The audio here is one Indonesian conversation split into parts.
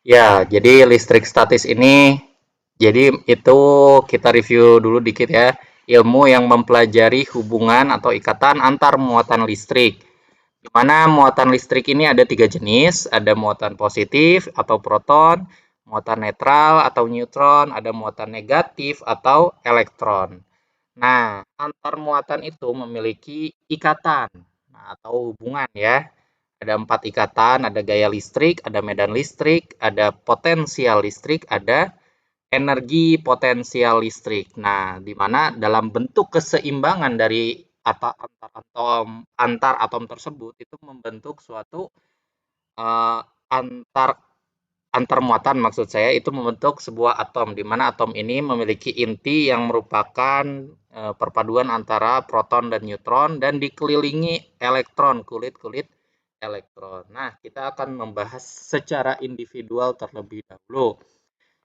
Ya, jadi listrik statis ini, jadi itu kita review dulu dikit ya. Ilmu yang mempelajari hubungan atau ikatan antar muatan listrik. Di mana muatan listrik ini ada tiga jenis, ada muatan positif atau proton, muatan netral atau neutron, ada muatan negatif atau elektron. Nah, antar muatan itu memiliki ikatan, atau hubungan ya. Ada 4 ikatan, ada gaya listrik, ada medan listrik, ada potensial listrik, ada energi potensial listrik. Nah, di mana dalam bentuk keseimbangan dari antar atom tersebut itu membentuk suatu eh, antar antar muatan, maksud saya itu membentuk sebuah atom di mana atom ini memiliki inti yang merupakan perpaduan antara proton dan neutron dan dikelilingi elektron, kulit-kulit elektron. Nah, kita akan membahas secara individual terlebih dahulu.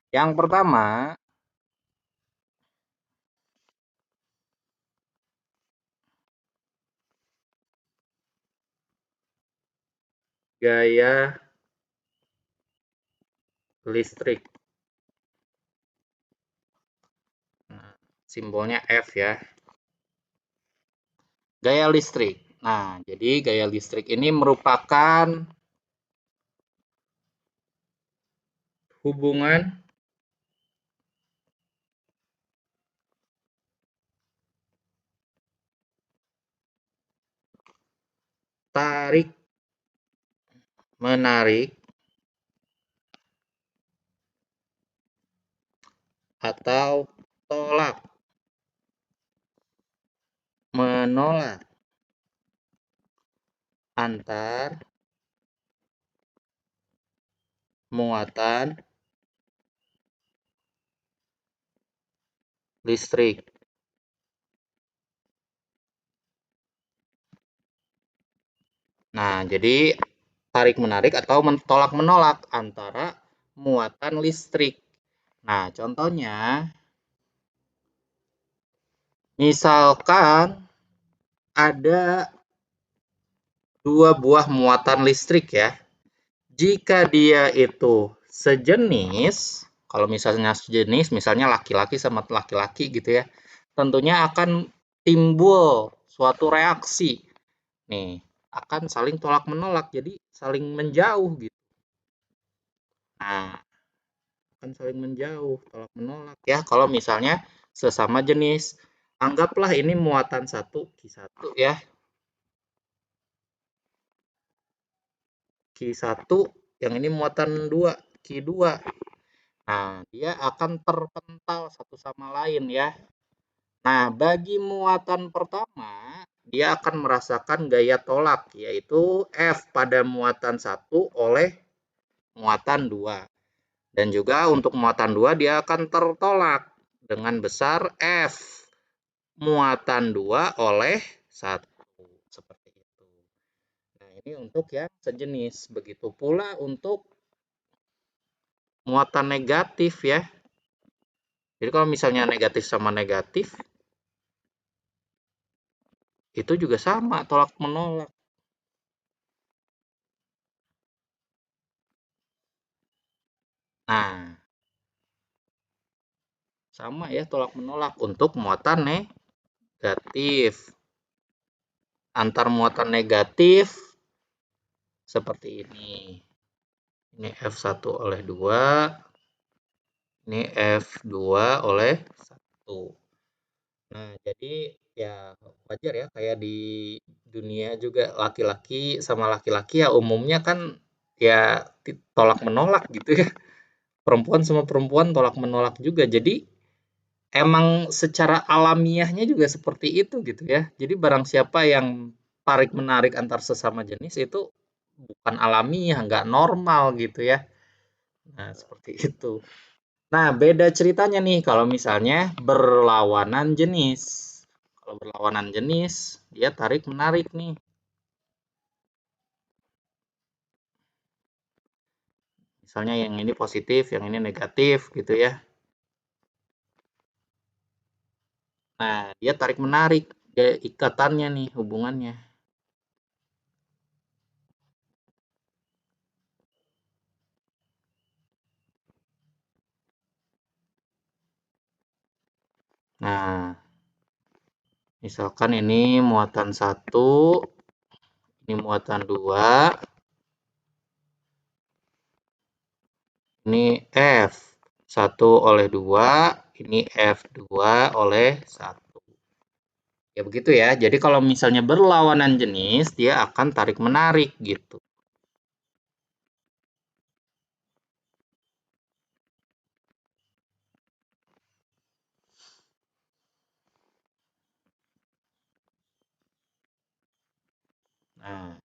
Yang pertama, gaya listrik. Nah, simbolnya F ya. Gaya listrik. Nah, jadi gaya listrik ini merupakan hubungan tarik menarik atau tolak menolak antar muatan listrik. Nah, jadi tarik-menarik atau tolak-menolak antara muatan listrik. Nah, contohnya, misalkan ada dua buah muatan listrik ya. Jika dia itu sejenis, kalau misalnya sejenis, misalnya laki-laki sama laki-laki gitu ya, tentunya akan timbul suatu reaksi. Nih, akan saling tolak-menolak, jadi saling menjauh gitu. Nah, akan saling menjauh, tolak-menolak ya kalau misalnya sesama jenis. Anggaplah ini muatan satu Q1 ya, Q1, yang ini muatan 2 Q2. Nah, dia akan terpental satu sama lain ya. Nah, bagi muatan pertama, dia akan merasakan gaya tolak, yaitu F pada muatan satu oleh muatan 2. Dan juga untuk muatan 2 dia akan tertolak dengan besar F muatan 2 oleh 1. Seperti itu. Nah, ini untuk yang sejenis. Begitu pula untuk muatan negatif ya. Jadi kalau misalnya negatif sama negatif, itu juga sama, tolak menolak. Nah, sama ya tolak menolak untuk muatan negatif. Antar muatan negatif seperti ini. Ini F1 oleh 2, ini F2 oleh 1. Nah, jadi ya wajar ya kayak di dunia juga laki-laki sama laki-laki ya umumnya kan ya tolak menolak gitu ya. Perempuan sama perempuan tolak menolak juga. Jadi emang secara alamiahnya juga seperti itu gitu ya. Jadi barang siapa yang tarik menarik antar sesama jenis itu bukan alamiah, nggak normal gitu ya. Nah, seperti itu. Nah, beda ceritanya nih kalau misalnya berlawanan jenis. Kalau berlawanan jenis, dia tarik menarik nih. Misalnya yang ini positif, yang ini negatif gitu ya. Nah, dia tarik menarik, dia ikatannya nih, hubungannya. Nah, misalkan ini muatan 1, ini muatan 2, ini F. 1 oleh 2, ini F2 oleh 1. Ya begitu ya. Jadi kalau misalnya berlawanan jenis, dia akan tarik-menarik gitu. Nah,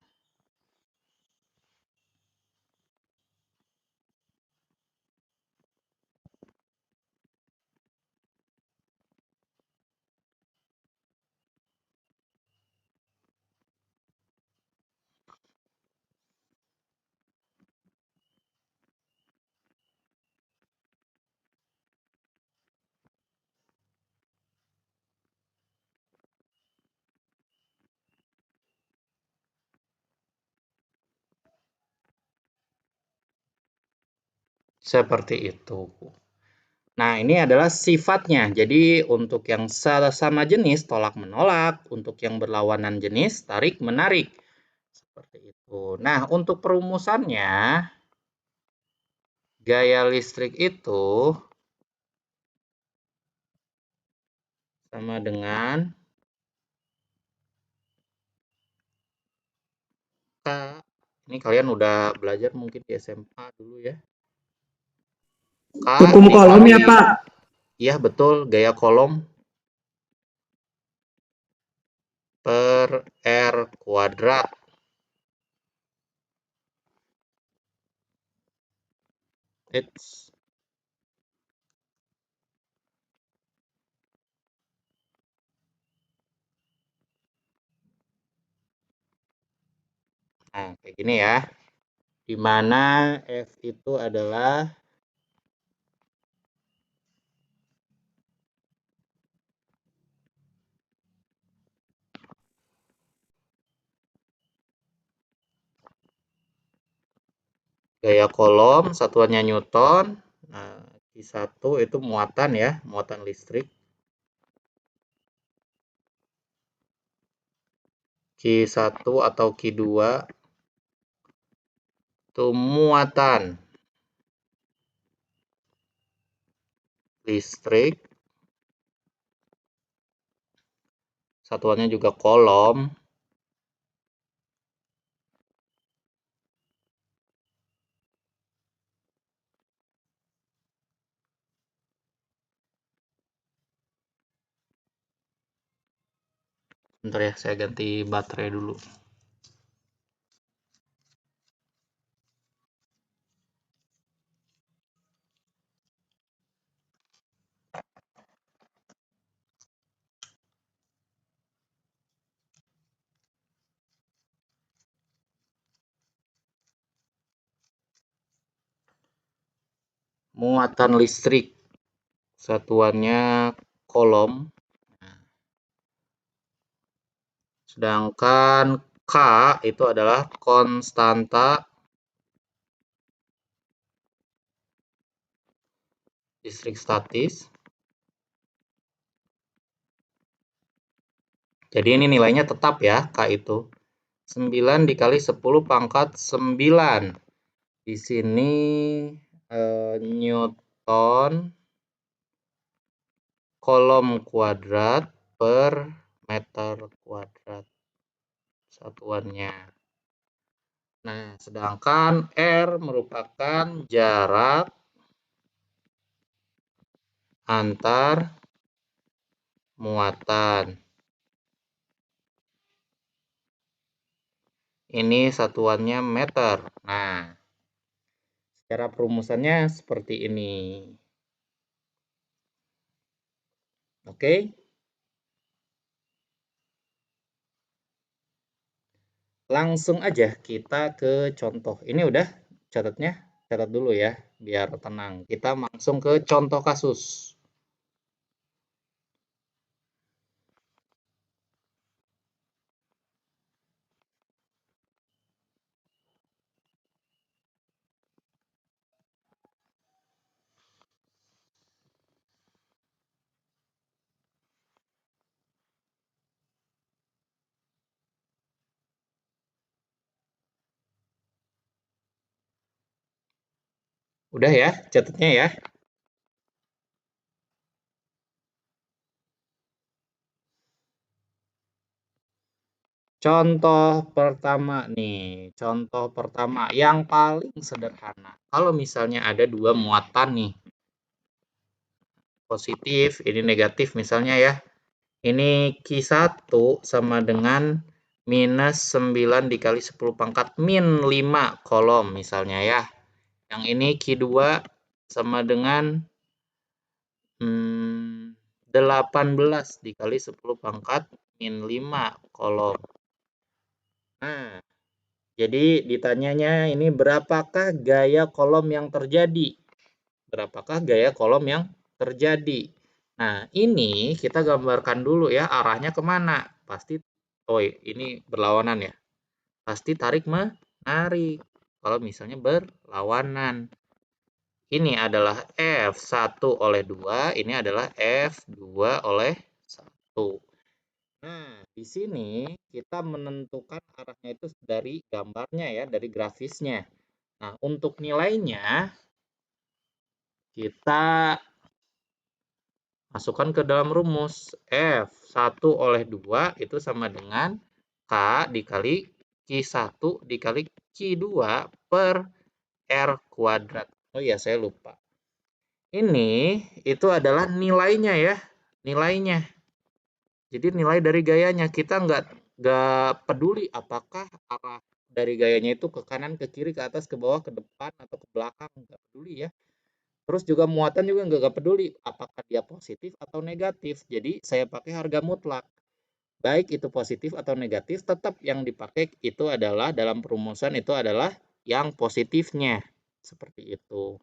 seperti itu. Nah, ini adalah sifatnya. Jadi, untuk yang sama jenis, tolak-menolak. Untuk yang berlawanan jenis, tarik-menarik. Seperti itu. Nah, untuk perumusannya, gaya listrik itu sama dengan K. Ini kalian udah belajar mungkin di SMA dulu ya. K Hukum kolom dikali, ya Pak. iya betul, gaya kolom per R kuadrat. It's Nah, kayak gini ya. Di mana F itu adalah gaya kolom, satuannya Newton. Nah, Q1 itu muatan ya, muatan listrik. Q1 atau Q2 itu muatan listrik. Satuannya juga kolom. Bentar ya, saya ganti baterai dulu. Muatan listrik. Satuannya kolom. Sedangkan K itu adalah konstanta listrik statis. Jadi ini nilainya tetap ya, K itu. 9 dikali 10 pangkat 9. Di sini Newton kolom kuadrat per meter kuadrat satuannya. Nah, sedangkan R merupakan jarak antar muatan. Ini satuannya meter. Nah, cara perumusannya seperti ini. Oke? Langsung aja kita ke contoh. Ini udah catatnya? Catat dulu ya, biar tenang. Kita langsung ke contoh kasus. Udah ya, catatnya ya. Contoh pertama nih, contoh pertama yang paling sederhana. Kalau misalnya ada dua muatan nih, positif, ini negatif misalnya ya. Ini Q1 sama dengan minus 9 dikali 10 pangkat min 5 kolom misalnya ya. Yang ini Q2 sama dengan 18 dikali 10 pangkat min 5 kolom. Nah, jadi ditanyanya ini berapakah gaya kolom yang terjadi? Berapakah gaya kolom yang terjadi? Nah, ini kita gambarkan dulu ya arahnya kemana. Pasti, oh ini berlawanan ya. Pasti tarik menarik. Kalau misalnya berlawanan. Ini adalah F1 oleh 2, ini adalah F2 oleh 1. Nah, di sini kita menentukan arahnya itu dari gambarnya ya, dari grafisnya. Nah, untuk nilainya kita masukkan ke dalam rumus. F1 oleh 2 itu sama dengan K dikali Q1 dikali Q2 per R kuadrat. Oh iya, saya lupa. Ini itu adalah nilainya ya, nilainya. Jadi nilai dari gayanya, kita nggak peduli apakah arah dari gayanya itu ke kanan, ke kiri, ke atas, ke bawah, ke depan, atau ke belakang, nggak peduli ya. Terus juga muatan juga nggak peduli apakah dia positif atau negatif. Jadi saya pakai harga mutlak. Baik itu positif atau negatif, tetap yang dipakai itu adalah dalam perumusan itu adalah yang positifnya. Seperti itu.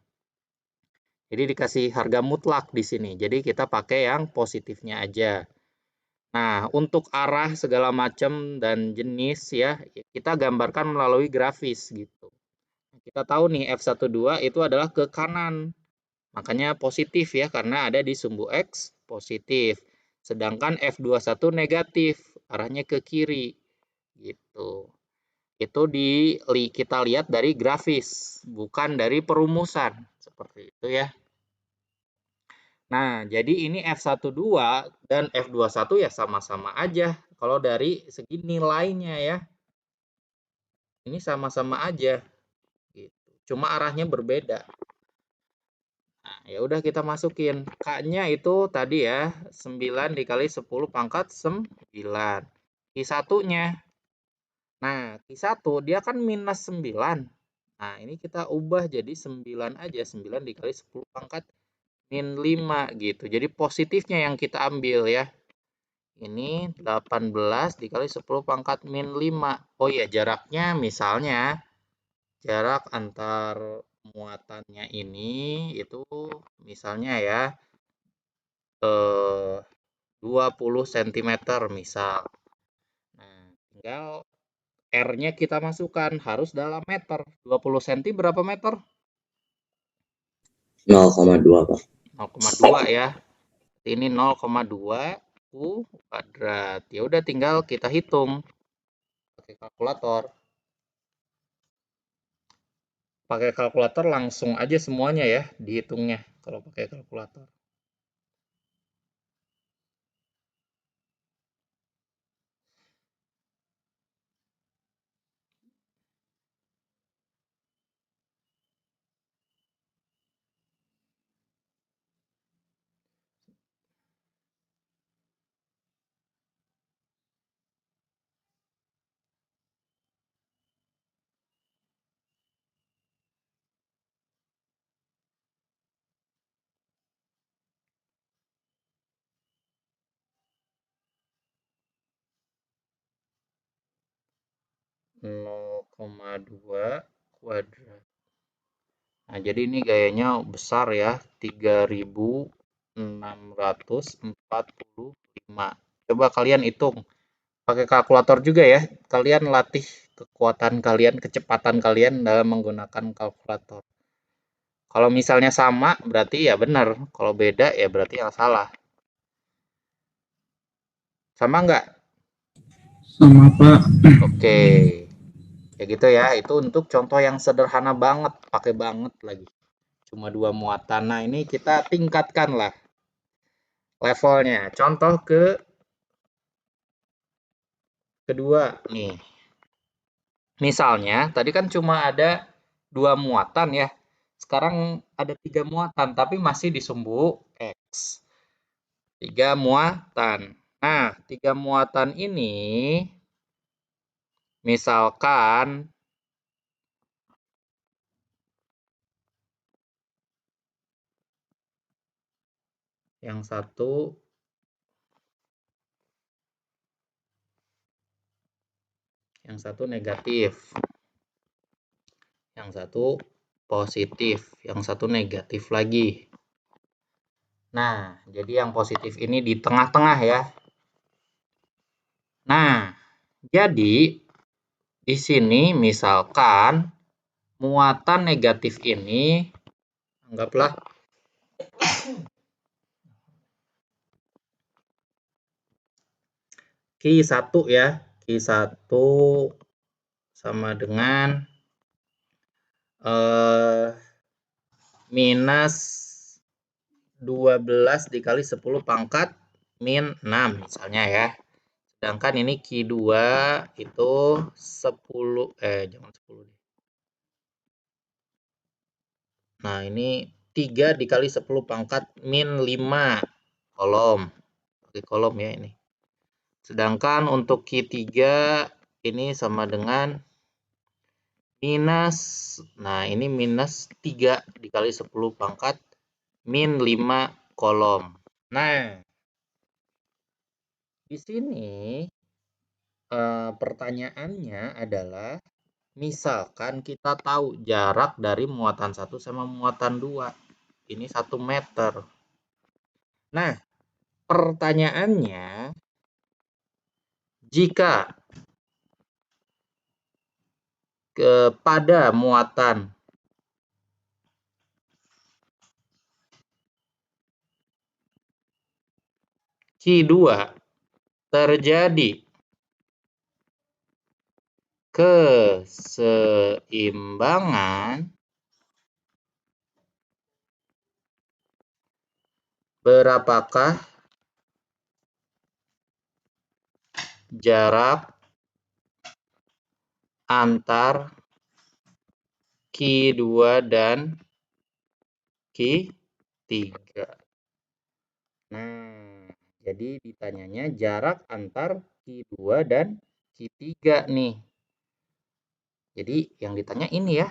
Jadi dikasih harga mutlak di sini. Jadi kita pakai yang positifnya aja. Nah, untuk arah segala macam dan jenis ya, kita gambarkan melalui grafis gitu. Kita tahu nih F12 itu adalah ke kanan. Makanya positif ya, karena ada di sumbu X positif. Sedangkan F21 negatif, arahnya ke kiri. Gitu. Itu kita lihat dari grafis, bukan dari perumusan. Seperti itu ya. Nah, jadi ini F12 dan F21 ya sama-sama aja. Kalau dari segi nilainya ya, ini sama-sama aja. Gitu. Cuma arahnya berbeda. Nah, ya udah kita masukin. K-nya itu tadi ya, 9 dikali 10 pangkat 9. Q1-nya. Nah, Q1 dia kan minus 9. Nah, ini kita ubah jadi 9 aja. 9 dikali 10 pangkat min 5 gitu. Jadi positifnya yang kita ambil ya. Ini 18 dikali 10 pangkat min 5. Oh iya, jaraknya misalnya jarak antar muatannya ini itu misalnya ya 20 cm misal. Nah, tinggal R-nya kita masukkan harus dalam meter. 20 cm berapa meter? 0,2 Pak. 0,2 ya. Ini 0,2 U kuadrat. Ya udah tinggal kita hitung pakai kalkulator. Pakai kalkulator langsung aja semuanya ya dihitungnya kalau pakai kalkulator. Nol koma dua kuadrat. Nah, jadi ini gayanya besar ya, 3645. Coba kalian hitung pakai kalkulator juga ya. Kalian latih kekuatan kalian, kecepatan kalian dalam menggunakan kalkulator. Kalau misalnya sama, berarti ya benar. Kalau beda, ya berarti yang salah. Sama nggak? Sama Pak. Oke. Ya gitu ya. Itu untuk contoh yang sederhana banget. Pakai banget lagi. cuma 2 muatan. Nah, ini kita tingkatkan lah levelnya. Contoh kedua nih. Misalnya, tadi kan cuma ada 2 muatan ya. Sekarang ada 3 muatan, tapi masih di sumbu X. 3 muatan. Nah, 3 muatan ini, misalkan yang satu negatif, yang satu positif, yang satu negatif lagi. Nah, jadi yang positif ini di tengah-tengah ya. Nah, jadi di sini misalkan muatan negatif ini, anggaplah Q1 ya. Q1 sama dengan minus 12 dikali 10 pangkat min 6 misalnya ya. Sedangkan ini Q2 itu 10, jangan 10 deh. Nah, ini 3 dikali 10 pangkat min 5 kolom. Pakai kolom ya ini. Sedangkan untuk Q3 ini sama dengan minus, nah ini minus 3 dikali 10 pangkat min 5 kolom. Nah, di sini pertanyaannya adalah, misalkan kita tahu jarak dari muatan 1 sama muatan 2. Ini 1 meter. Nah, pertanyaannya, jika pada muatan Q2 terjadi keseimbangan, berapakah jarak antar Q2 dan Q3? Nah, jadi ditanyanya jarak antar Q2 dan Q3 nih. Jadi yang ditanya ini ya.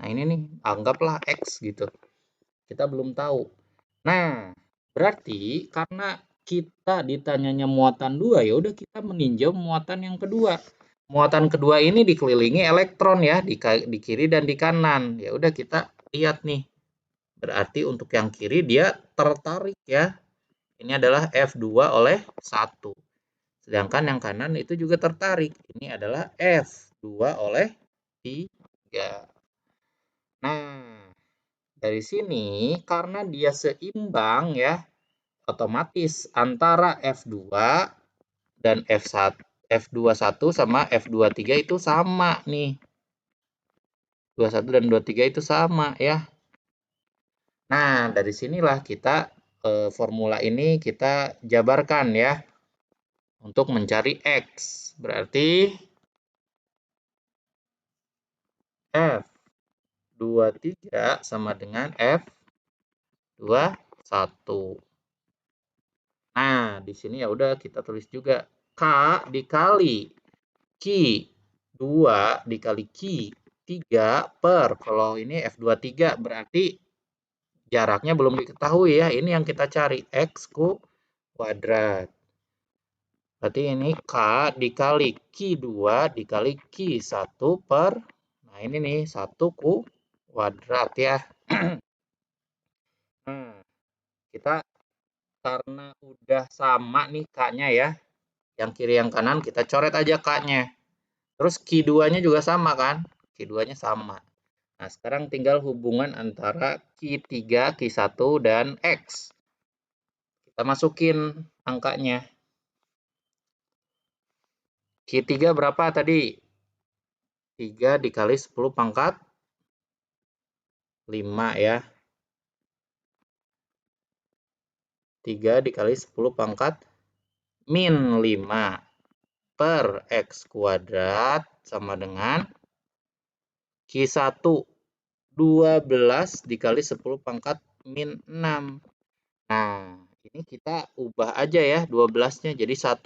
Nah, ini nih, anggaplah X gitu. Kita belum tahu. Nah, berarti karena kita ditanyanya muatan 2, ya udah kita meninjau muatan yang kedua. Muatan kedua ini dikelilingi elektron ya, di kiri dan di kanan. Ya udah kita lihat nih. Berarti untuk yang kiri dia tertarik ya. Ini adalah F2 oleh 1. Sedangkan yang kanan itu juga tertarik. Ini adalah F2 oleh 3. Nah, dari sini karena dia seimbang ya, otomatis antara F2 dan F21 sama F23 itu sama nih. 21 dan 23 itu sama ya. Nah, dari sinilah kita formula ini kita jabarkan ya untuk mencari X. Berarti F23 sama dengan F21. Nah, di sini ya udah kita tulis juga K dikali Q2 dikali Q3 per, kalau ini F23 berarti jaraknya belum diketahui ya. Ini yang kita cari, X kuadrat. Berarti ini K dikali Q2 dikali Q1 per, nah ini nih 1 kuadrat ya. Nah, kita karena udah sama nih K-nya ya. Yang kiri yang kanan kita coret aja K-nya. Terus Q2-nya juga sama kan? Q2-nya sama. Nah, sekarang tinggal hubungan antara Q3, Q1, dan X. Kita masukin angkanya. Q3 berapa tadi? 3 dikali 10 pangkat 5 ya. 3 dikali 10 pangkat min 5 per X kuadrat sama dengan Q1. 12 dikali 10 pangkat min 6. Nah, ini kita ubah aja ya 12-nya jadi 1,2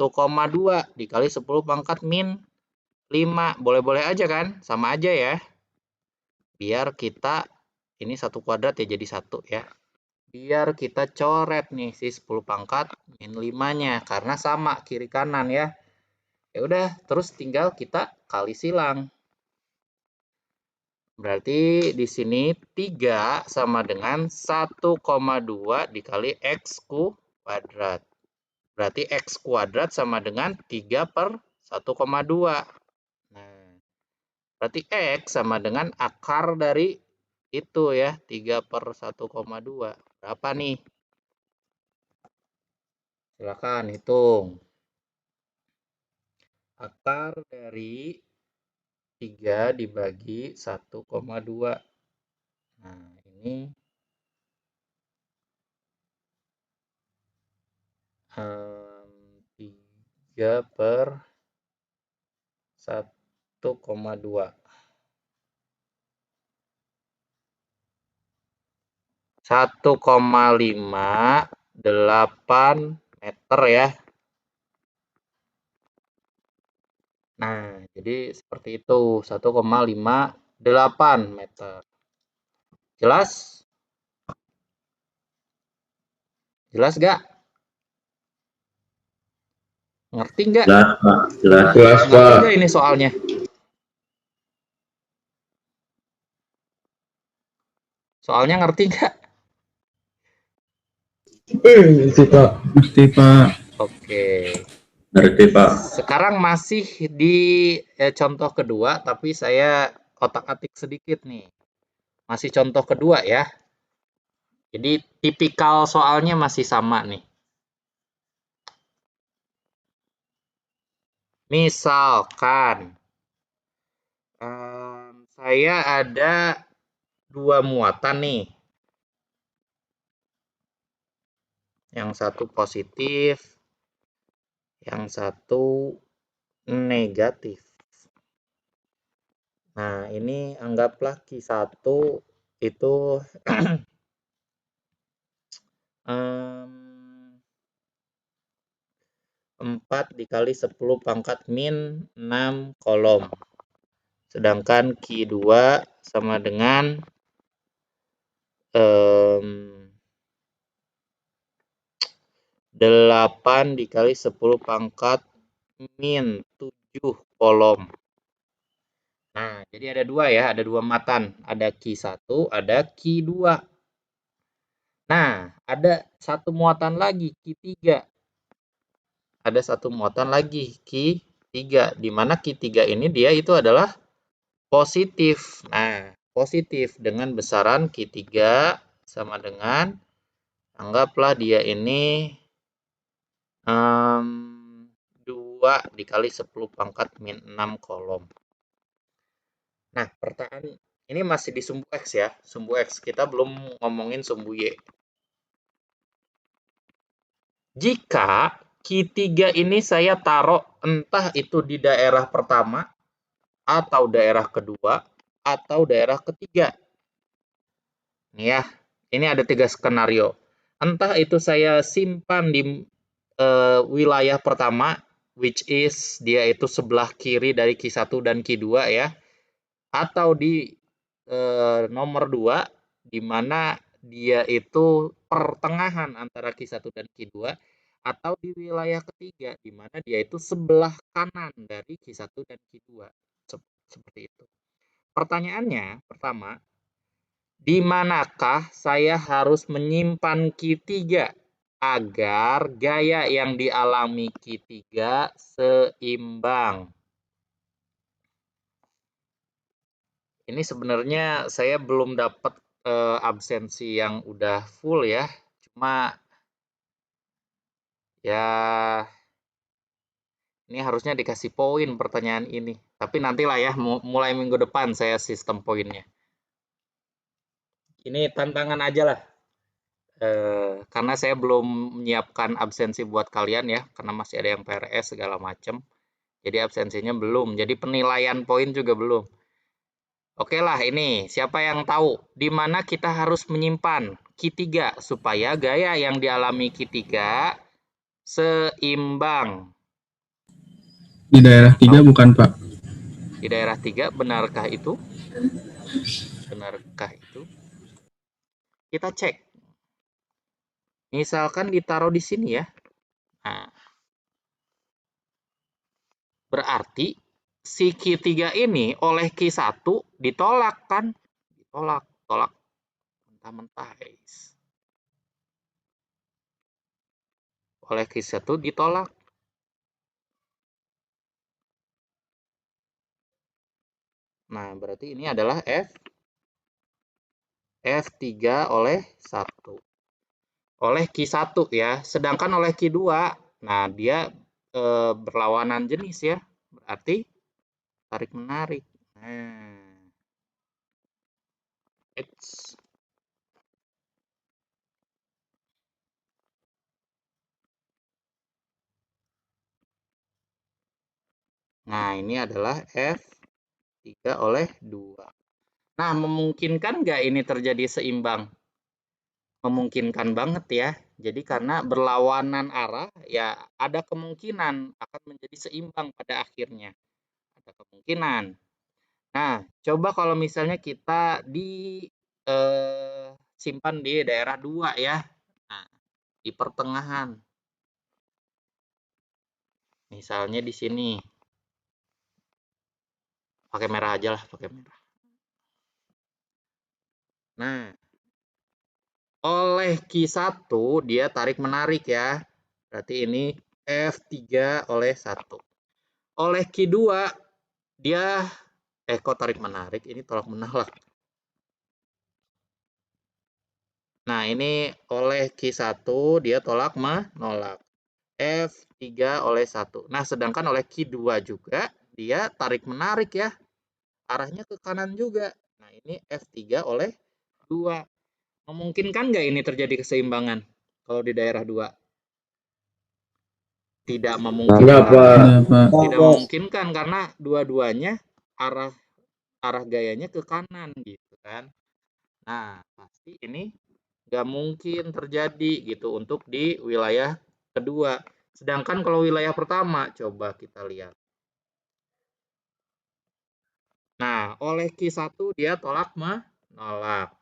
dikali 10 pangkat min 5. Boleh-boleh aja kan? Sama aja ya. Biar kita, ini 1 kuadrat ya jadi 1 ya. Biar kita coret nih si 10 pangkat min 5-nya. Karena sama kiri kanan ya. Ya udah, terus tinggal kita kali silang. Berarti di sini 3 sama dengan 1,2 dikali X kuadrat. Berarti X kuadrat sama dengan 3 per 1,2. Nah, berarti X sama dengan akar dari itu ya, 3 per 1,2. Berapa nih? Silakan hitung. Akar dari 3 dibagi 1,2. Nah, ini 3 per 1,2. 1,58 meter ya. Nah, jadi seperti itu, 1,58 meter. Jelas? Jelas gak? Ngerti nggak? Jelas, Pak. Jelas. Ngerti nggak ini soalnya? Soalnya ngerti nggak? Ngerti, Pak. Ngerti, Pak. Oke. Ngerti, Pak. Sekarang masih di contoh kedua, tapi saya otak-atik sedikit nih. Masih contoh kedua ya. Jadi tipikal soalnya masih sama nih. Misalkan saya ada 2 muatan nih. Yang satu positif, yang satu negatif. Nah, ini anggaplah Q1 itu 4 dikali 10 pangkat min 6 kolom. Sedangkan Q2 sama dengan 8 dikali 10 pangkat min 7 kolom. Nah, jadi ada 2 ya, ada 2 matan. Ada Q1, ada Q2. Nah, ada satu muatan lagi, Q3. Ada satu muatan lagi, Q3. Di mana Q3 ini dia itu adalah positif. Nah, positif dengan besaran Q3 sama dengan, anggaplah dia ini 2 dikali 10 pangkat min 6 kolom. Nah, pertanyaan ini masih di sumbu X ya. Sumbu X, kita belum ngomongin sumbu Y. Jika Q3 ini saya taruh entah itu di daerah pertama, atau daerah kedua, atau daerah ketiga. Nih ya, ini ada 3 skenario. Entah itu saya simpan di wilayah pertama, which is dia itu sebelah kiri dari Q1 dan Q2 ya, atau di nomor 2, di mana dia itu pertengahan antara Q1 dan Q2, atau di wilayah ketiga, di mana dia itu sebelah kanan dari Q1 dan Q2. Seperti itu. Pertanyaannya, pertama, di manakah saya harus menyimpan Q3 agar gaya yang dialami Q3 seimbang? Ini sebenarnya saya belum dapat absensi yang udah full ya. Cuma ya ini harusnya dikasih poin pertanyaan ini. Tapi nantilah ya, mulai minggu depan saya sistem poinnya. Ini tantangan aja lah. Karena saya belum menyiapkan absensi buat kalian ya, karena masih ada yang PRS segala macam. Jadi absensinya belum. Jadi penilaian poin juga belum. Oke lah, ini siapa yang tahu di mana kita harus menyimpan Q3 supaya gaya yang dialami Q3 seimbang. Di daerah 3 bukan, Pak? Di daerah 3, benarkah itu? Benarkah itu? Kita cek. Misalkan ditaruh di sini ya. Nah, berarti si Q3 ini oleh Q1 ditolak kan? Ditolak, tolak mentah-mentah, guys. Oleh Q1 ditolak. Nah, berarti ini adalah F3 oleh 1. Oleh Q1 ya. Sedangkan oleh Q2, nah dia berlawanan jenis ya. Berarti tarik-menarik. Nah, X. Nah, ini adalah F3 oleh 2. Nah, memungkinkan nggak ini terjadi seimbang? Memungkinkan banget ya. Jadi karena berlawanan arah, ya ada kemungkinan akan menjadi seimbang pada akhirnya. Ada kemungkinan. Nah, coba kalau misalnya kita simpan di daerah 2 ya. Nah, di pertengahan. Misalnya di sini. Pakai merah aja lah, pakai merah. Nah, oleh Q1 dia tarik-menarik ya. Berarti ini F3 oleh 1. Oleh Q2 dia kok tarik-menarik, ini tolak-menolak. Nah, ini oleh Q1 dia tolak-menolak. F3 oleh 1. Nah, sedangkan oleh Q2 juga dia tarik-menarik ya. Arahnya ke kanan juga. Nah, ini F3 oleh 2. Memungkinkan nggak ini terjadi keseimbangan kalau di daerah 2? Tidak memungkinkan. Tidak memungkinkan karena dua-duanya arah gayanya ke kanan gitu kan. Nah, pasti ini nggak mungkin terjadi gitu untuk di wilayah kedua. Sedangkan kalau wilayah pertama, coba kita lihat. Nah, oleh Q1 dia tolak-menolak.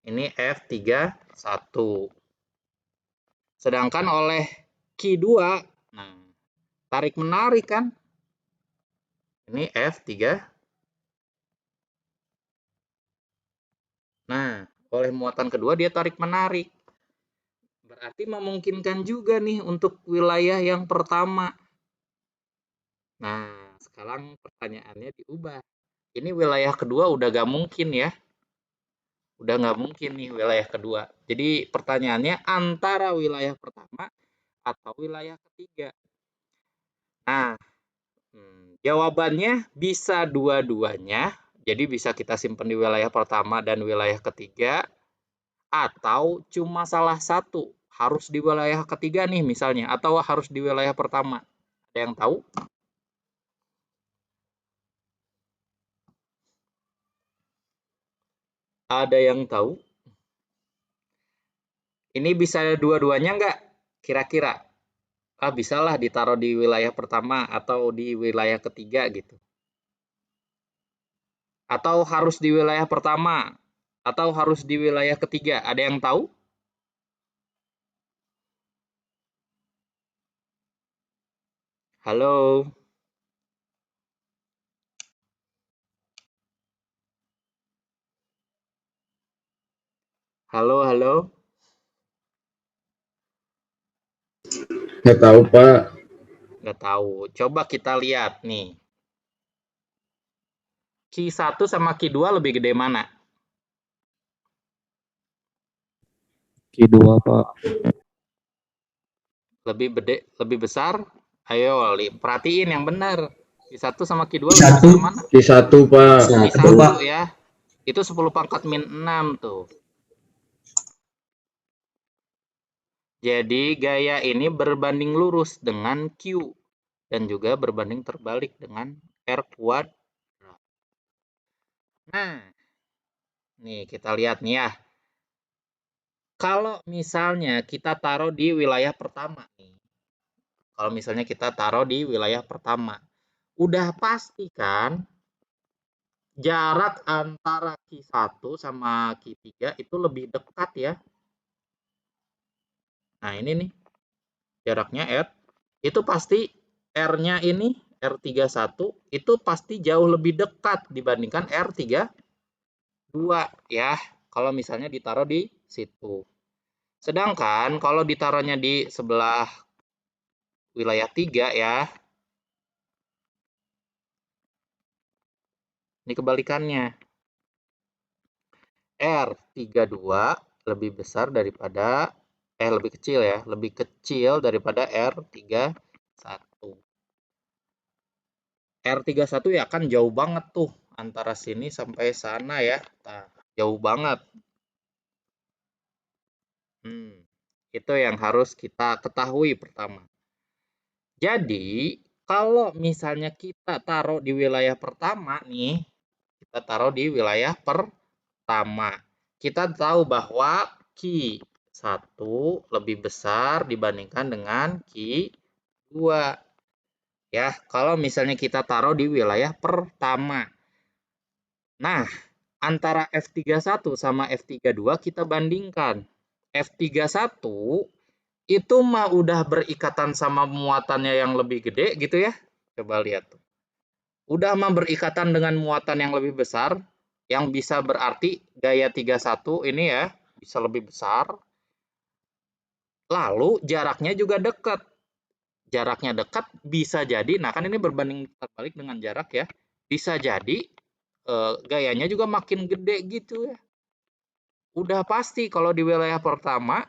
Ini F3 1. Sedangkan oleh Q2, nah, tarik-menarik kan? Ini F3. Nah, oleh muatan kedua dia tarik-menarik. Berarti memungkinkan juga nih untuk wilayah yang pertama. Nah, sekarang pertanyaannya diubah. Ini wilayah kedua udah gak mungkin ya. Udah gak mungkin nih wilayah kedua. Jadi pertanyaannya antara wilayah pertama atau wilayah ketiga. Nah, jawabannya bisa dua-duanya. Jadi bisa kita simpan di wilayah pertama dan wilayah ketiga. Atau cuma salah satu. Harus di wilayah ketiga nih misalnya. Atau harus di wilayah pertama. Ada yang tahu? Ada yang tahu? Ini bisa dua-duanya nggak? Kira-kira? Bisalah ditaruh di wilayah pertama atau di wilayah ketiga gitu. Atau harus di wilayah pertama atau harus di wilayah ketiga. Ada yang tahu? Halo? Halo, halo? Nggak tahu, Pak. Nggak tahu. Coba kita lihat nih. Q1 sama Q2 lebih gede mana? Q2, Pak. Lebih besar? Ayo, perhatiin yang benar. Q1 sama Q2 lebih besar mana? Q1 Pak. Q1 ya. Itu 10 pangkat min 6 tuh. Jadi gaya ini berbanding lurus dengan Q dan juga berbanding terbalik dengan R kuadrat. Nah, nih kita lihat nih ya. Kalau misalnya kita taruh di wilayah pertama nih. Kalau misalnya kita taruh di wilayah pertama. Udah pasti kan jarak antara Q1 sama Q3 itu lebih dekat ya. Nah, ini nih. Jaraknya R. Itu pasti R-nya ini R31 itu pasti jauh lebih dekat dibandingkan R32 ya. Kalau misalnya ditaruh di situ. Sedangkan kalau ditaruhnya di sebelah wilayah 3 ya. Ini kebalikannya. R32 lebih besar daripada lebih kecil ya, lebih kecil daripada R31. R31 ya kan jauh banget tuh antara sini sampai sana ya. Nah, jauh banget. Itu yang harus kita ketahui pertama. Jadi, kalau misalnya kita taruh di wilayah pertama nih, kita taruh di wilayah pertama. Kita tahu bahwa Q1 lebih besar dibandingkan dengan Q2. Ya, kalau misalnya kita taruh di wilayah pertama. Nah, antara F31 sama F32 kita bandingkan. F31 itu mah udah berikatan sama muatannya yang lebih gede gitu ya. Coba lihat tuh. Udah mah berikatan dengan muatan yang lebih besar, yang bisa berarti gaya 31 ini ya, bisa lebih besar. Lalu jaraknya juga dekat. Jaraknya dekat bisa jadi, nah kan ini berbanding terbalik dengan jarak ya. Bisa jadi gayanya juga makin gede gitu ya. Udah pasti kalau di wilayah pertama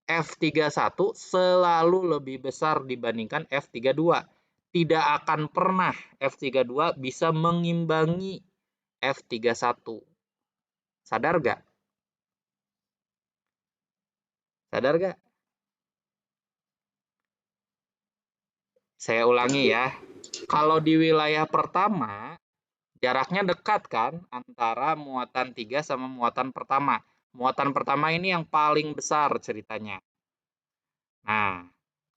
F31 selalu lebih besar dibandingkan F32. Tidak akan pernah F32 bisa mengimbangi F31. Sadar gak? Sadar gak? Saya ulangi ya. Kalau di wilayah pertama, jaraknya dekat kan antara muatan 3 sama muatan pertama. Muatan pertama ini yang paling besar ceritanya. Nah,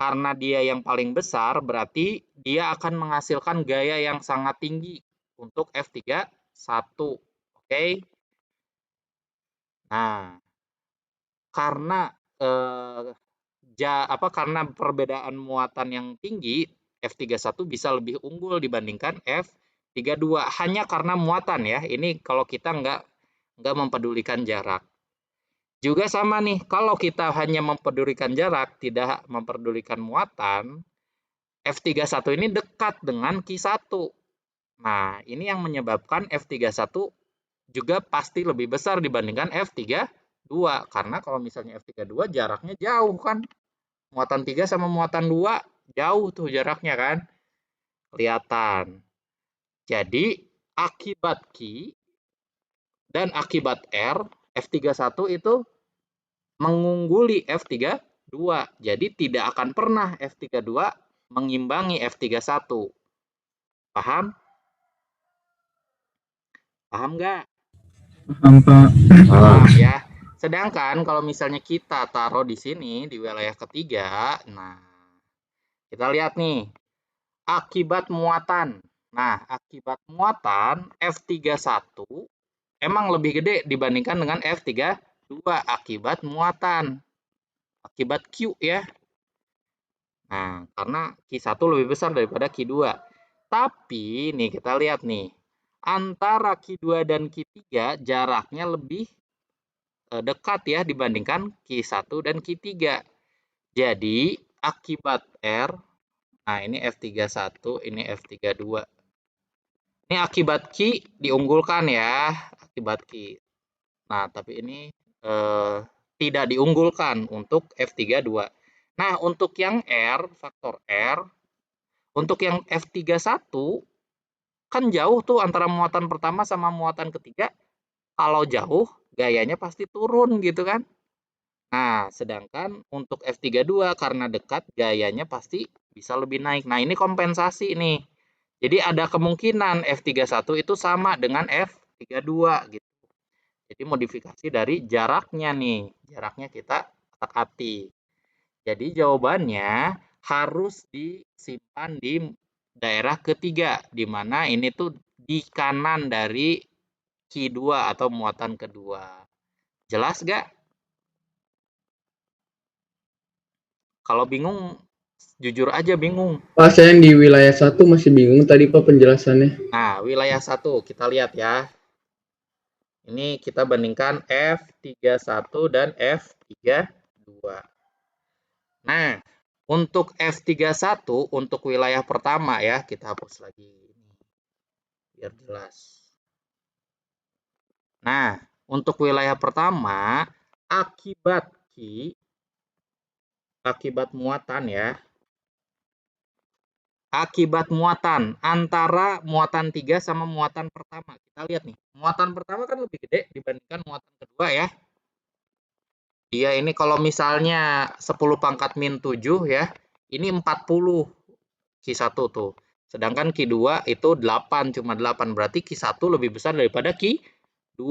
karena dia yang paling besar, berarti dia akan menghasilkan gaya yang sangat tinggi untuk F31. Oke? Nah, karena karena perbedaan muatan yang tinggi, F31 bisa lebih unggul dibandingkan F32 hanya karena muatan ya. Ini kalau kita nggak mempedulikan jarak. Juga sama nih, kalau kita hanya mempedulikan jarak, tidak mempedulikan muatan, F31 ini dekat dengan Q1. Nah, ini yang menyebabkan F31 juga pasti lebih besar dibandingkan F32. Karena kalau misalnya F32 jaraknya jauh kan. Muatan 3 sama muatan 2 jauh tuh jaraknya kan. Kelihatan. Jadi, akibat Q dan akibat R, F31 itu mengungguli F32. Jadi tidak akan pernah F32 mengimbangi F31. Paham? Paham nggak? Paham Pak. Paham ya. Sedangkan kalau misalnya kita taruh di sini di wilayah ketiga, nah kita lihat nih akibat muatan. Nah, akibat muatan F31 emang lebih gede dibandingkan dengan F32 akibat muatan. Akibat Q ya. Nah, karena Q1 lebih besar daripada Q2. Tapi nih kita lihat nih, antara Q2 dan Q3 jaraknya lebih dekat ya dibandingkan Q1 dan Q3. Jadi, akibat R, nah ini F31, ini F32. Ini akibat Q diunggulkan ya, akibat Q. Nah, tapi ini tidak diunggulkan untuk F32. Nah, untuk yang R, faktor R, untuk yang F31 kan jauh tuh antara muatan pertama sama muatan ketiga. Kalau jauh, gayanya pasti turun gitu kan. Nah, sedangkan untuk F32 karena dekat, gayanya pasti bisa lebih naik. Nah, ini kompensasi nih. Jadi ada kemungkinan F31 itu sama dengan F32 gitu. Jadi modifikasi dari jaraknya nih. Jaraknya kita otak-atik. Jadi jawabannya harus disimpan di daerah ketiga, di mana ini tuh di kanan dari Q2 atau muatan kedua. Jelas gak? Kalau bingung, jujur aja bingung. Pak, saya yang di wilayah 1 masih bingung tadi Pak penjelasannya. Nah, wilayah 1 kita lihat ya. Ini kita bandingkan F31 dan F32. Nah, untuk F31 untuk wilayah pertama ya, kita hapus lagi ini biar jelas. Nah, untuk wilayah pertama, akibat muatan ya, akibat muatan antara muatan 3 sama muatan pertama. Kita lihat nih, muatan pertama kan lebih gede dibandingkan muatan kedua ya. Iya, ini kalau misalnya 10 pangkat min 7 ya, ini 40 Q1 tuh. Sedangkan Q2 itu 8, cuma 8. Berarti Q1 lebih besar daripada Q2.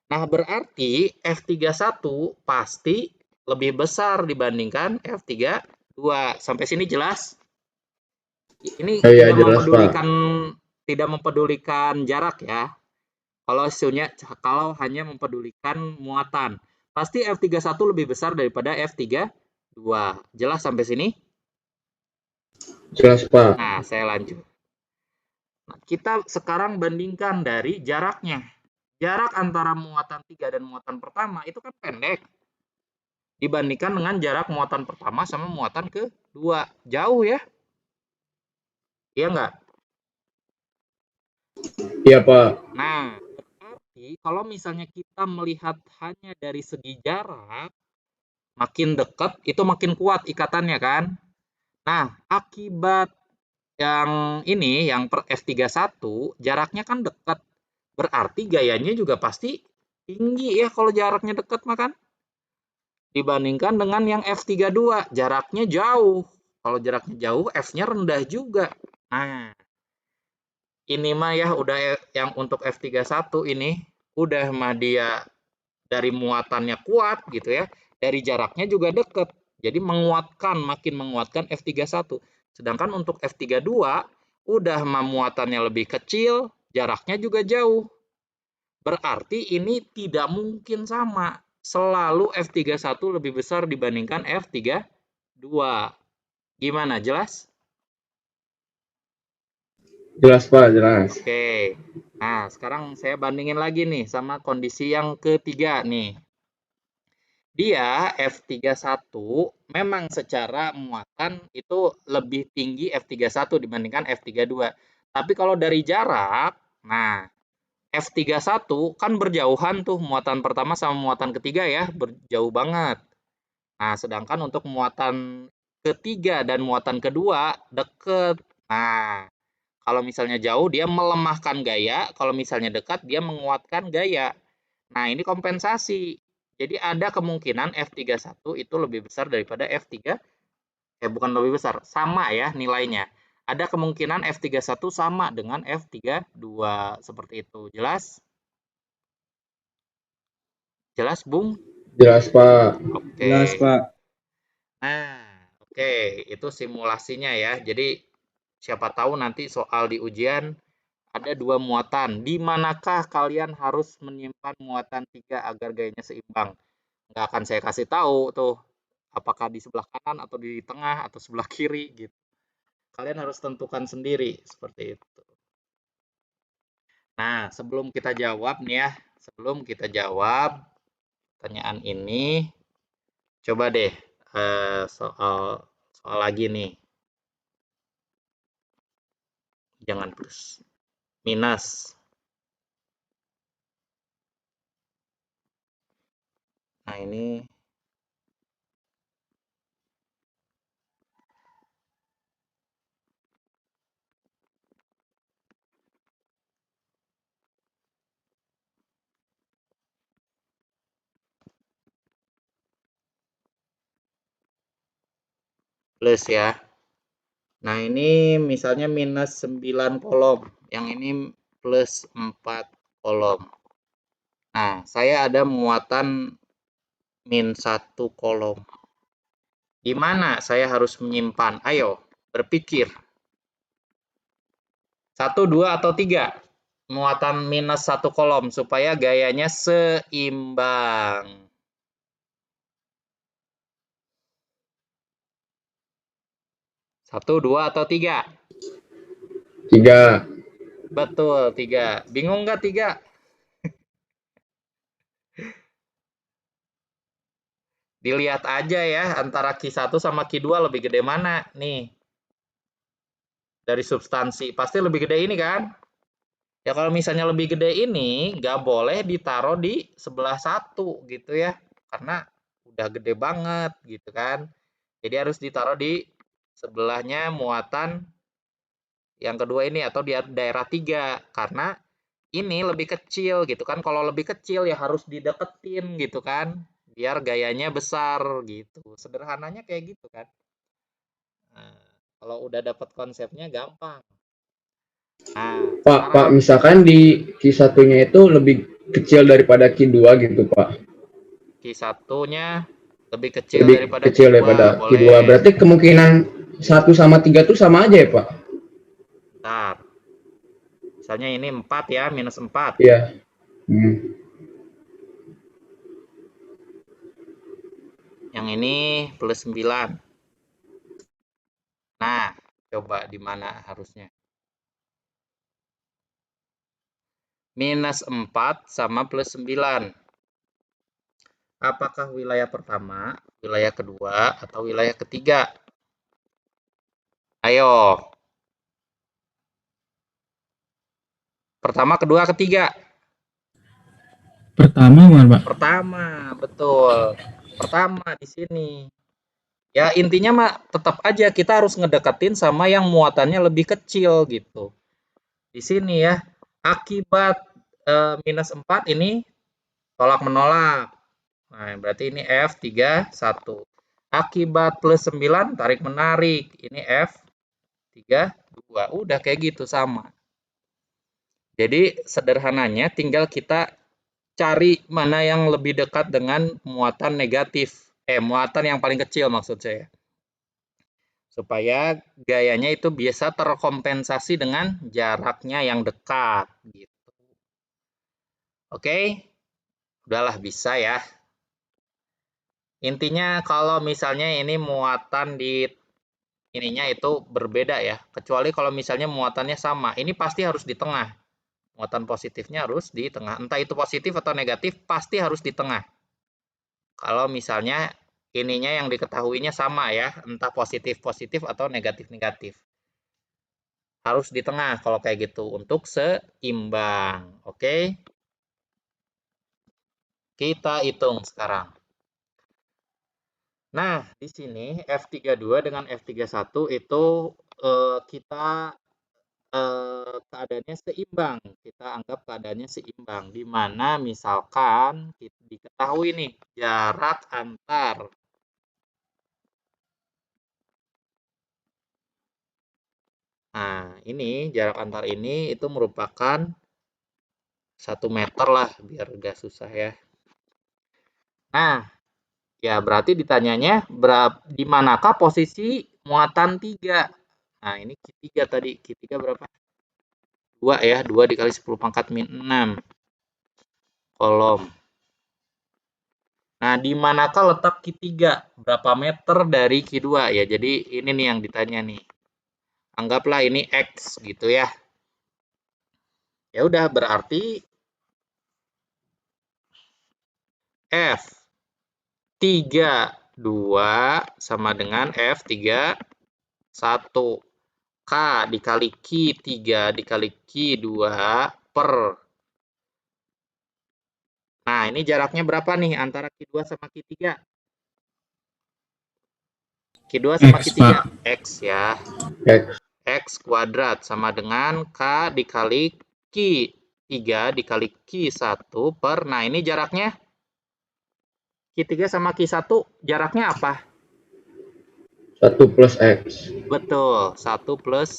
Nah, berarti F31 pasti lebih besar dibandingkan F32. Sampai sini jelas? Ini Oh iya jelas Pak. tidak mempedulikan jarak ya. Kalau hanya mempedulikan muatan, pasti F31 lebih besar daripada F32. Jelas sampai sini? Jelas Pak. Nah, saya lanjut. Nah, kita sekarang bandingkan dari jaraknya. Jarak antara muatan 3 dan muatan pertama itu kan pendek. Dibandingkan dengan jarak muatan pertama sama muatan kedua. Jauh ya? Iya nggak? Iya Pak. Nah, berarti kalau misalnya kita melihat hanya dari segi jarak, makin dekat itu makin kuat ikatannya kan? Nah, akibat yang ini, yang per F31, jaraknya kan dekat. Berarti gayanya juga pasti tinggi ya kalau jaraknya dekat makan. Dibandingkan dengan yang F32, jaraknya jauh. Kalau jaraknya jauh, F-nya rendah juga. Nah, ini mah ya udah yang untuk F31 ini, udah mah dia dari muatannya kuat gitu ya. Dari jaraknya juga deket. Jadi makin menguatkan F31. Sedangkan untuk F32 udah mah muatannya lebih kecil, jaraknya juga jauh. Berarti ini tidak mungkin sama. Selalu F31 lebih besar dibandingkan F32. Gimana, jelas? Jelas Pak, jelas. Oke. Nah, sekarang saya bandingin lagi nih sama kondisi yang ketiga nih. Dia F31 memang secara muatan itu lebih tinggi F31 dibandingkan F32. Tapi kalau dari jarak, nah F31 kan berjauhan tuh muatan pertama sama muatan ketiga ya, berjauh banget. Nah, sedangkan untuk muatan ketiga dan muatan kedua deket. Nah, kalau misalnya jauh dia melemahkan gaya, kalau misalnya dekat dia menguatkan gaya. Nah, ini kompensasi. Jadi ada kemungkinan F31 itu lebih besar daripada F3, bukan lebih besar, sama ya nilainya. Ada kemungkinan F31 sama dengan F32 seperti itu. Jelas? Jelas, Bung? Jelas Pak. Oke. Jelas, Pak. Nah, oke, itu simulasinya ya. Jadi siapa tahu nanti soal di ujian ada dua muatan. Di manakah kalian harus menyimpan muatan 3 agar gayanya seimbang? Nggak akan saya kasih tahu tuh, apakah di sebelah kanan atau di tengah atau sebelah kiri gitu. Kalian harus tentukan sendiri seperti itu. Nah, sebelum kita jawab nih ya, sebelum kita jawab pertanyaan ini, coba deh soal soal lagi nih. Jangan plus, minus. Nah, ini plus ya. Nah, ini misalnya minus 9 kolom. Yang ini plus 4 kolom. Nah, saya ada muatan min 1 kolom. Di mana saya harus menyimpan? Ayo, berpikir. 1, 2, atau 3? Muatan minus 1 kolom supaya gayanya seimbang. 1, 2, atau 3? 3. Betul, 3. Bingung nggak 3? Dilihat aja ya, antara Q1 sama Q2 lebih gede mana? Nih, dari substansi. Pasti lebih gede ini kan? Ya kalau misalnya lebih gede ini, nggak boleh ditaruh di sebelah satu gitu ya. Karena udah gede banget gitu kan. Jadi harus ditaruh di sebelahnya muatan yang kedua ini atau di daerah 3. Karena ini lebih kecil gitu kan. Kalau lebih kecil ya harus dideketin gitu kan. Biar gayanya besar gitu. Sederhananya kayak gitu kan. Nah, kalau udah dapat konsepnya gampang. Nah, Pak, sekarang misalkan di Q1-nya itu lebih kecil daripada Q2 gitu, Pak. Q1-nya lebih kecil Lebih daripada kecil Q2, daripada Q2. boleh. Berarti kemungkinan 1 sama 3 tuh sama aja ya, Pak? Bentar. Misalnya ini 4 ya, minus 4. Iya. Hmm. Yang ini plus 9. Nah, coba di mana harusnya? Minus 4 sama plus 9. Apakah wilayah pertama, wilayah kedua, atau wilayah ketiga? Ayo. Pertama, kedua, ketiga? Pertama mana, Pak? Pertama, betul. Pertama di sini. Ya intinya mah tetap aja kita harus ngedeketin sama yang muatannya lebih kecil gitu. Di sini ya, akibat minus 4 ini tolak menolak. Nah, berarti ini F31. Akibat plus 9 tarik menarik. Ini F32. Udah kayak gitu sama. Jadi sederhananya tinggal kita cari mana yang lebih dekat dengan muatan negatif. Muatan yang paling kecil maksud saya. Supaya gayanya itu bisa terkompensasi dengan jaraknya yang dekat gitu. Oke? Udahlah bisa ya. Intinya kalau misalnya ini muatan di ininya itu berbeda ya. Kecuali kalau misalnya muatannya sama. Ini pasti harus di tengah. Muatan positifnya harus di tengah. Entah itu positif atau negatif pasti harus di tengah. Kalau misalnya ininya yang diketahuinya sama ya, entah positif-positif atau negatif-negatif. Harus di tengah kalau kayak gitu untuk seimbang. Oke? Kita hitung sekarang. Nah, di sini F32 dengan F31 itu kita keadaannya seimbang. Kita anggap keadaannya seimbang. Di mana misalkan kita diketahui nih jarak antar ini jarak antar ini itu merupakan 1 meter lah biar gak susah ya. Nah, ya berarti ditanyanya di manakah posisi muatan 3? Nah, ini Q3 tadi. Q3 berapa? 2 ya. 2 dikali 10 pangkat min 6 kolom. Nah, di manakah letak Q3? Berapa meter dari Q2 ya? Jadi ini nih yang ditanya nih. Anggaplah ini X gitu ya. Ya udah berarti F32 sama dengan F31. K dikali Q3 dikali Q2 per. Nah, ini jaraknya berapa nih antara Q2 sama Q3? Q2 sama X, Q3. Pak. X ya. X. X kuadrat sama dengan K dikali Q3 dikali Q1 per. Nah, ini jaraknya Q3 sama Q1 jaraknya apa? 1 plus X. Betul, 1 plus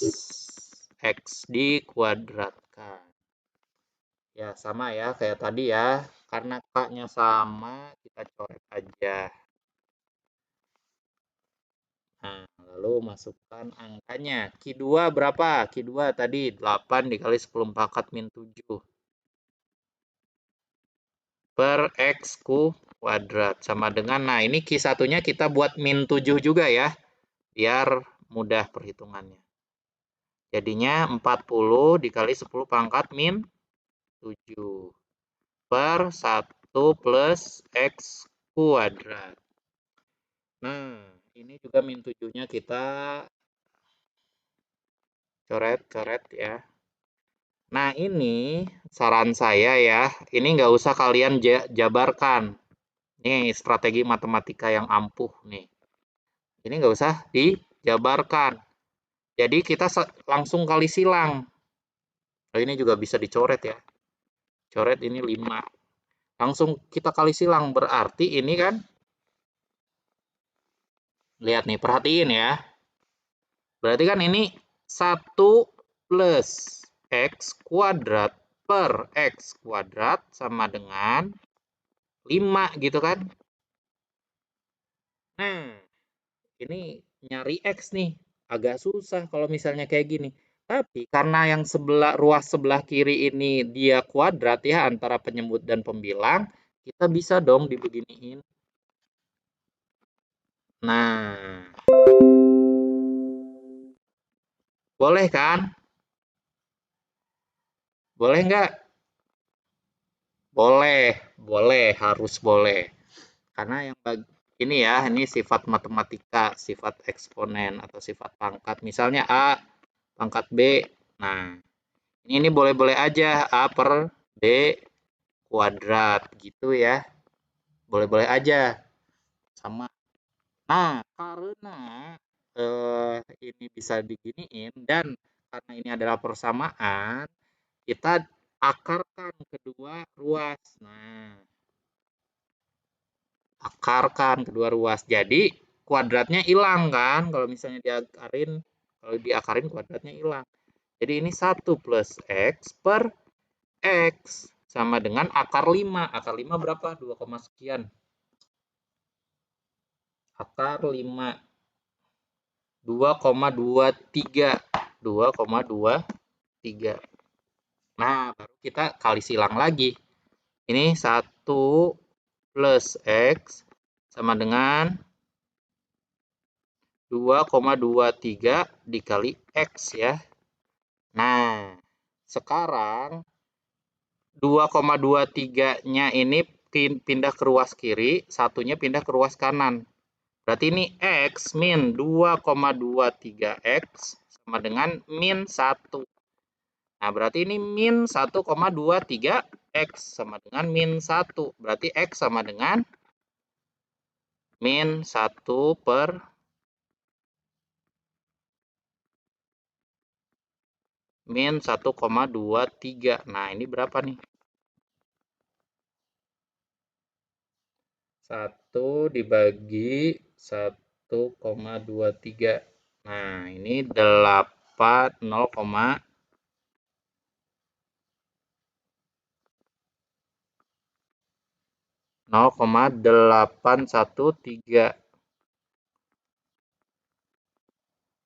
X dikuadratkan. Ya, sama ya kayak tadi ya. Karena K-nya sama, kita coret aja. Nah, lalu masukkan angkanya. Q2 berapa? Q2 tadi 8 dikali 10 pangkat min 7 per X kuadrat. Sama dengan, nah ini Q1-nya kita buat min 7 juga ya. Biar mudah perhitungannya. Jadinya 40 dikali 10 pangkat min 7 per 1 plus X kuadrat. Nah, ini juga min 7-nya kita coret-coret ya. Nah, ini saran saya ya, ini nggak usah kalian jabarkan. Ini strategi matematika yang ampuh nih. Ini nggak usah dijabarkan. Jadi kita langsung kali silang. Oh, ini juga bisa dicoret ya. Coret ini 5. Langsung kita kali silang. Berarti ini kan, lihat nih, perhatiin ya. Berarti kan ini 1 plus X kuadrat per X kuadrat sama dengan 5 gitu kan. Nah, ini nyari X nih, agak susah kalau misalnya kayak gini. Tapi karena yang ruas sebelah kiri ini dia kuadrat ya, antara penyebut dan pembilang, kita bisa dong dibeginiin. Nah, boleh kan? Boleh nggak? Boleh, harus boleh. Karena yang ini ya, ini sifat matematika, sifat eksponen atau sifat pangkat. Misalnya A pangkat B. Nah, ini boleh-boleh aja A per B kuadrat gitu ya. Boleh-boleh aja. Sama. Nah, karena ini bisa diginiin dan karena ini adalah persamaan, kita akarkan kedua ruas. Nah, akarkan kedua ruas. Jadi kuadratnya hilang kan kalau misalnya diakarin. Kalau diakarin kuadratnya hilang. Jadi ini 1 plus X per X sama dengan akar 5. Akar 5 berapa? 2, sekian. Akar 5. 2,23. 2,23. Nah, baru kita kali silang lagi. Ini 1 plus X sama dengan 2,23 dikali X ya. Nah, sekarang 2,23-nya ini pindah ke ruas kiri, satunya pindah ke ruas kanan. Berarti ini X min 2,23X sama dengan min 1. Nah, berarti ini min 1,23X sama dengan min 1. Berarti X sama dengan min 1 per min 1,23. Nah, ini berapa nih? 1 dibagi 1,23. Nah, ini 8, 0,813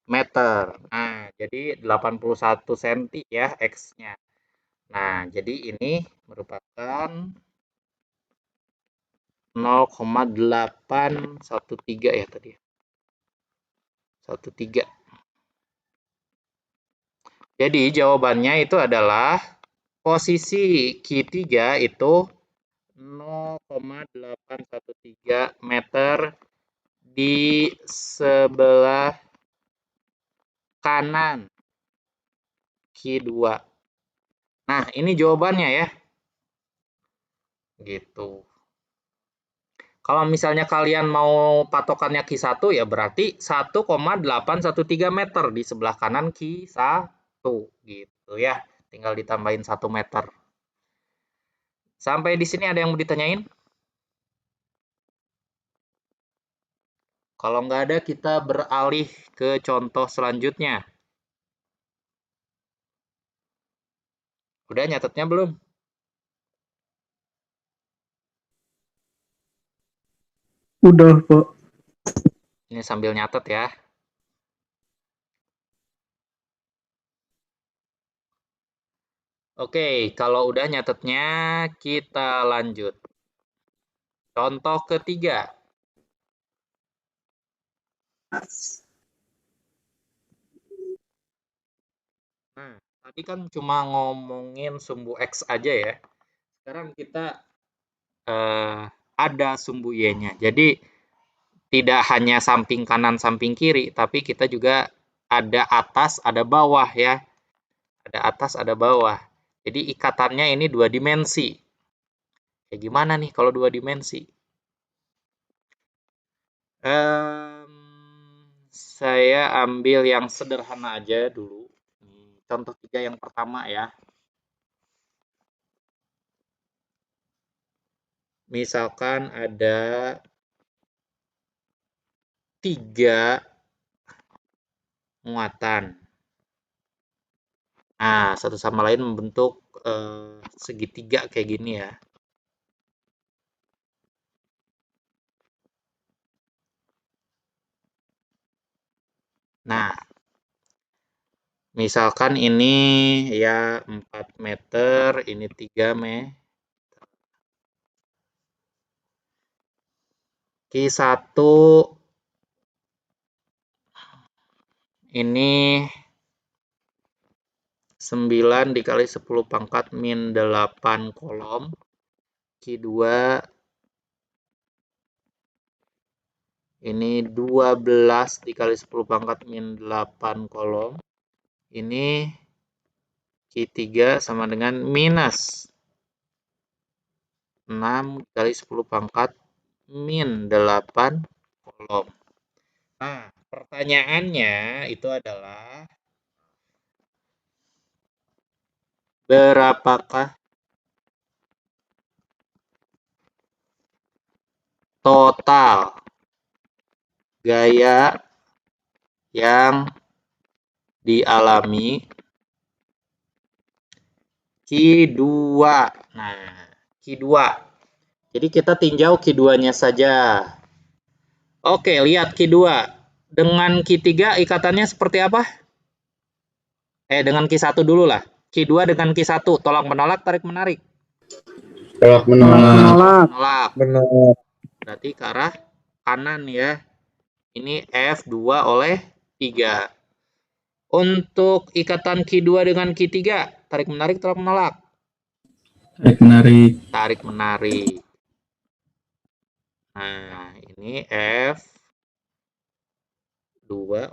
meter. Nah, jadi 81 cm ya X-nya. Nah, jadi ini merupakan 0,813 ya tadi. 13. Jadi jawabannya itu adalah posisi Q3 itu 0,813 meter di sebelah kanan Q2. Nah, ini jawabannya ya. Gitu. Kalau misalnya kalian mau patokannya Q1 ya berarti 1,813 meter di sebelah kanan Q1 gitu ya. Tinggal ditambahin 1 meter. Sampai di sini ada yang mau ditanyain? Kalau nggak ada, kita beralih ke contoh selanjutnya. Udah nyatetnya belum? Udah, Pak. Ini sambil nyatet ya. Oke, kalau udah nyatetnya, kita lanjut. Contoh ketiga. Nah, tadi kan cuma ngomongin sumbu X aja ya. Sekarang kita ada sumbu Y-nya. Jadi, tidak hanya samping kanan, samping kiri, tapi kita juga ada atas, ada bawah ya. Ada atas, ada bawah. Jadi, ikatannya ini dua dimensi. Kayak gimana nih kalau dua dimensi? Saya ambil yang sederhana aja dulu. Contoh 3 yang pertama ya. Misalkan ada 3 muatan. Nah, satu sama lain membentuk segitiga kayak gini ya. Nah, misalkan ini ya 4 meter, ini 3 meter. Q1 ini 9 dikali 10 pangkat min 8 kolom. Q2 ini 12 dikali 10 pangkat min 8 kolom. Ini Q3 sama dengan minus 6 dikali 10 pangkat min 8 kolom. Nah, pertanyaannya itu adalah berapakah total gaya yang dialami Q2. Nah, Q2. Jadi kita tinjau Q2-nya saja. Oke, lihat Q2. Dengan Q3 ikatannya seperti apa? Dengan Q1 dulu lah. Q2 dengan Q1, tolak menolak, tarik menarik. Tolak menolak. Menolak. Benar. Berarti ke arah kanan ya. Ini F2 oleh 3. Untuk ikatan Q2 dengan Q3, tarik menarik, tolak menolak. Tarik menarik. Tarik menarik. Nah, ini F2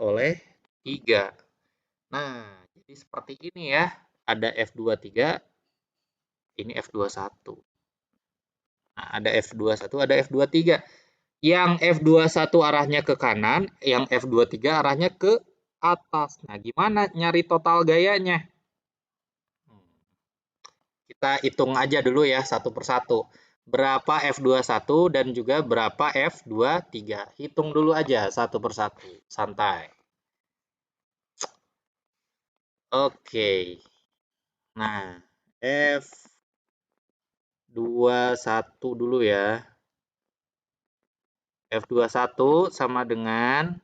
oleh 3. Nah, jadi seperti ini ya. Ada F23, ini F21. Nah, ada F21, ada F23. Yang F21 arahnya ke kanan, yang F23 arahnya ke atas. Nah, gimana nyari total gayanya? Kita hitung aja dulu ya satu persatu. Berapa F21 dan juga berapa F23. Hitung dulu aja satu persatu. Santai. Oke. Nah, F21 dulu ya. F21 sama dengan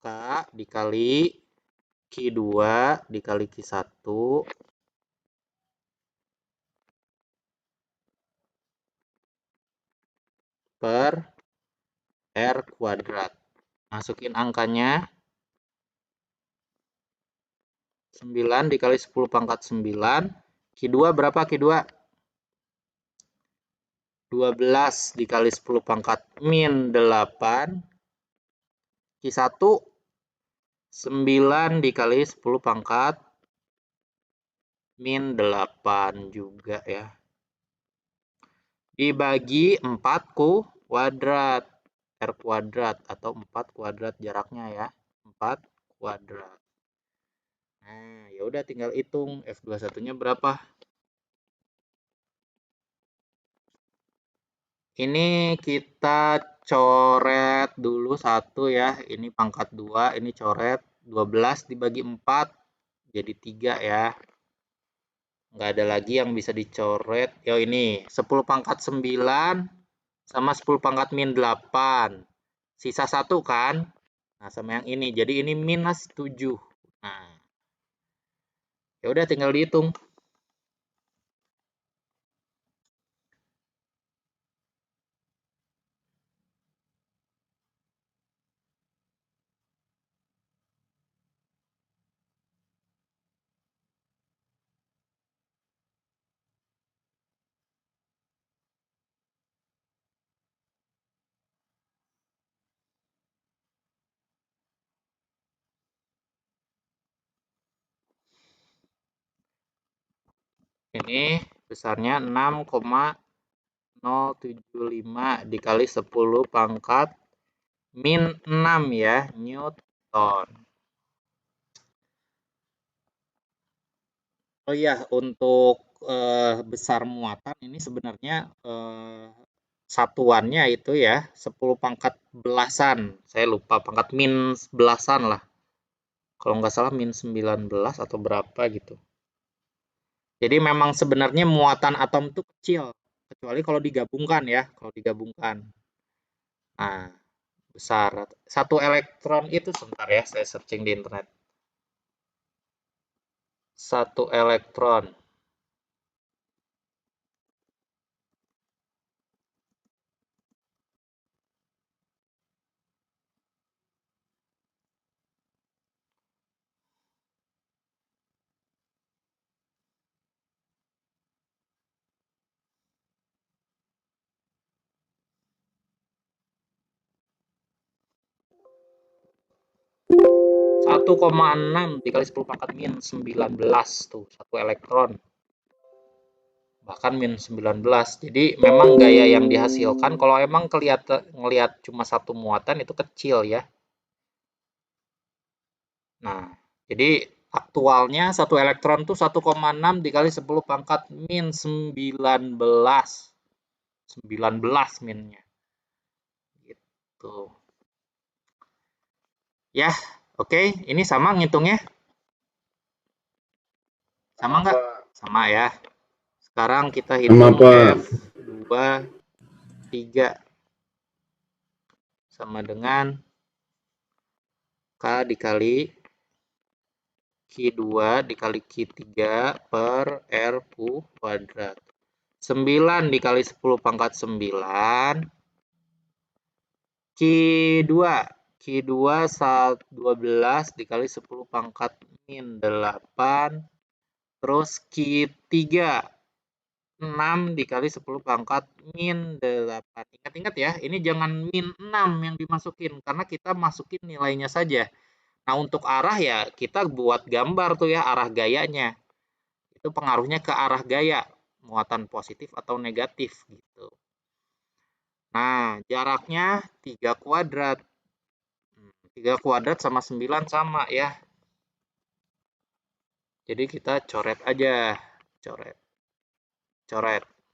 K dikali Q2 dikali Q1 per R kuadrat. Masukin angkanya. 9 dikali 10 pangkat 9. Q2 berapa Q2? 12 dikali 10 pangkat min 8. Q1 9 dikali 10 pangkat min 8 juga ya. Dibagi 4 kuadrat. R kuadrat atau 4 kuadrat jaraknya ya. 4 kuadrat. Nah, ya udah tinggal hitung F21-nya berapa. Ini kita coret dulu satu ya. Ini pangkat 2, ini coret 12 dibagi 4 jadi 3 ya. Nggak ada lagi yang bisa dicoret. Yo ini 10 pangkat 9 sama 10 pangkat min 8. Sisa 1 kan? Nah, sama yang ini. Jadi ini minus 7. Nah, ya udah tinggal dihitung. Ini besarnya 6,075 dikali 10 pangkat min 6 ya, Newton. Oh iya, untuk besar muatan ini sebenarnya satuannya itu ya 10 pangkat belasan. Saya lupa pangkat min belasan lah. Kalau nggak salah min 19 atau berapa gitu. Jadi memang sebenarnya muatan atom itu kecil, kecuali kalau digabungkan ya, kalau digabungkan. Nah, besar. Satu elektron itu sebentar ya, saya searching di internet. Satu elektron. Satu koma enam dikali 10 pangkat min 19 tuh, satu elektron. Bahkan min 19. Jadi memang gaya yang dihasilkan kalau emang ngelihat cuma satu muatan itu kecil ya. Nah, jadi aktualnya satu elektron tuh 1,6 dikali 10 pangkat min 19. 19 minnya. Gitu. Ya, oke. Ini sama ngitungnya? Sama nggak? Sama ya. Sekarang kita hitung F2, 3 sama dengan K dikali Q2 dikali Q3 per R kuadrat. 9 dikali 10 pangkat 9. Q2. Q2 12 dikali 10 pangkat min 8. Terus Q3 6 dikali 10 pangkat min 8. Ingat-ingat ya, ini jangan min 6 yang dimasukin, karena kita masukin nilainya saja. Nah, untuk arah ya, kita buat gambar tuh ya, arah gayanya. Itu pengaruhnya ke arah gaya, muatan positif atau negatif gitu. Nah, jaraknya 3 kuadrat. 3 kuadrat sama 9 sama ya. Jadi kita coret aja. Coret.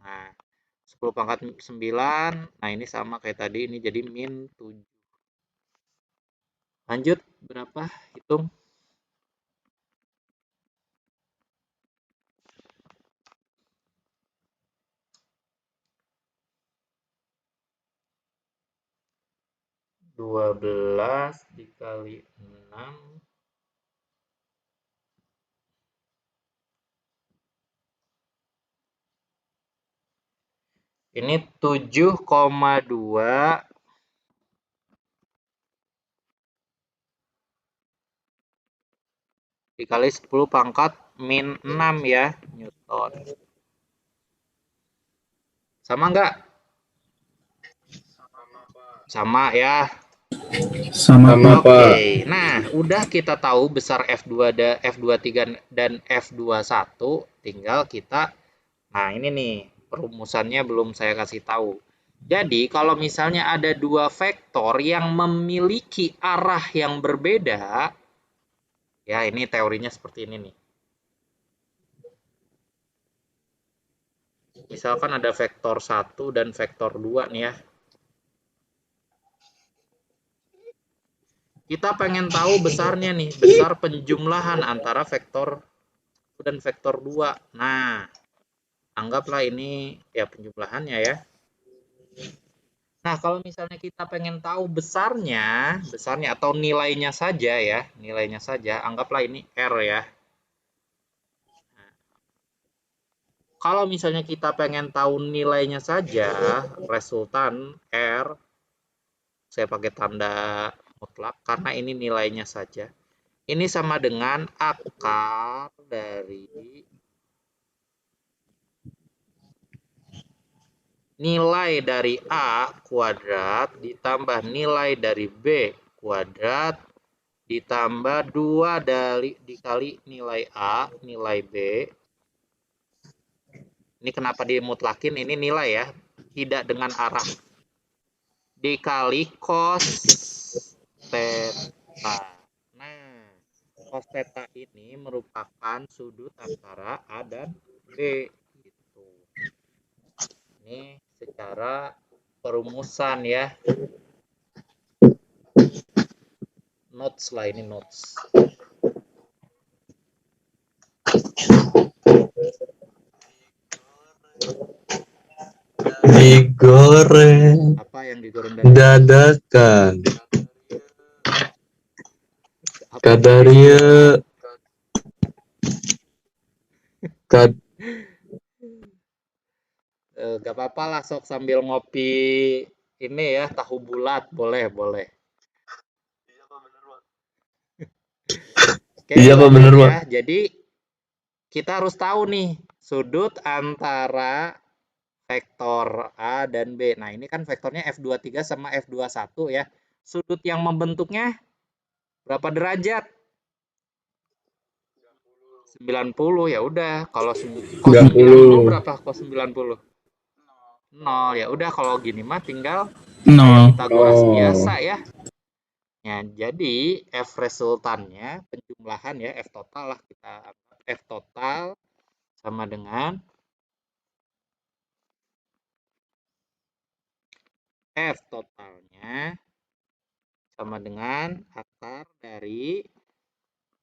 Nah, 10 pangkat 9. Nah, ini sama kayak tadi. Ini jadi min 7. Lanjut. Berapa? Hitung. Dua belas dikali 6. Ini 7,2 dikali 10 pangkat min 6 ya, Newton. Sama nggak? Sama ya. Sama Pak. Oke. Nah, udah kita tahu besar F2 F23 dan F21, tinggal kita nah ini nih perumusannya belum saya kasih tahu. Jadi, kalau misalnya ada dua vektor yang memiliki arah yang berbeda, ya ini teorinya seperti ini nih. misalkan ada vektor 1 dan vektor 2 nih ya. Kita pengen tahu besarnya nih, besar penjumlahan antara vektor 1 dan vektor 2. Nah, anggaplah ini ya penjumlahannya ya. Nah, kalau misalnya kita pengen tahu besarnya atau nilainya saja ya, anggaplah ini R ya. Kalau misalnya kita pengen tahu nilainya saja, resultan R, saya pakai tanda mutlak karena ini nilainya saja. Ini sama dengan akar dari nilai dari A kuadrat ditambah nilai dari B kuadrat ditambah 2 dikali nilai A, nilai B. Ini kenapa dimutlakin? Ini nilai ya, tidak dengan arah. Dikali cos theta. Nah, cos theta ini merupakan sudut antara A dan B. Gitu. Ini secara perumusan ya. Notes lah, ini notes. Digoreng. Apa yang digoreng dadakan? Kadaria. Gak apa-apa lah, sok sambil ngopi ini ya, tahu bulat, boleh. Oke, iya Pak, bener ya. Pak. Jadi kita harus tahu nih sudut antara vektor A dan B. Nah, ini kan vektornya F23 sama F21 ya. Sudut yang membentuknya berapa derajat? 90. Ya udah, kalau cos 90 berapa cos 90? 0. Ya udah, kalau gini mah tinggal kayak Pitagoras biasa ya. Ya, jadi F resultannya penjumlahan ya, F total lah kita anggap. F total sama dengan F totalnya sama dengan akar dari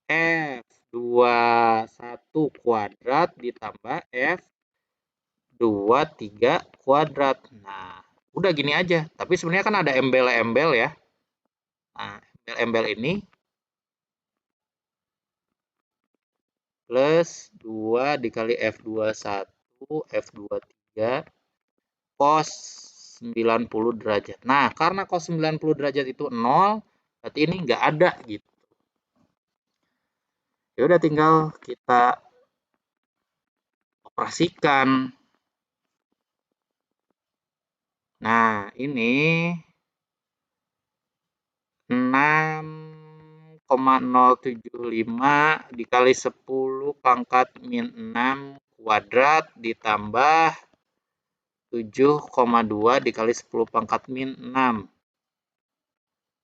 F21 kuadrat ditambah F23 kuadrat. Nah, udah gini aja. Tapi sebenarnya kan ada embel-embel ya. Nah, embel-embel ini plus 2 dikali F21, F23, cos 90 derajat. Nah, karena cos 90 derajat itu 0, berarti ini nggak ada gitu. Ya udah, tinggal kita operasikan. Nah, ini 6,075 dikali 10 pangkat min 6 kuadrat ditambah 7,2 dikali 10 pangkat min 6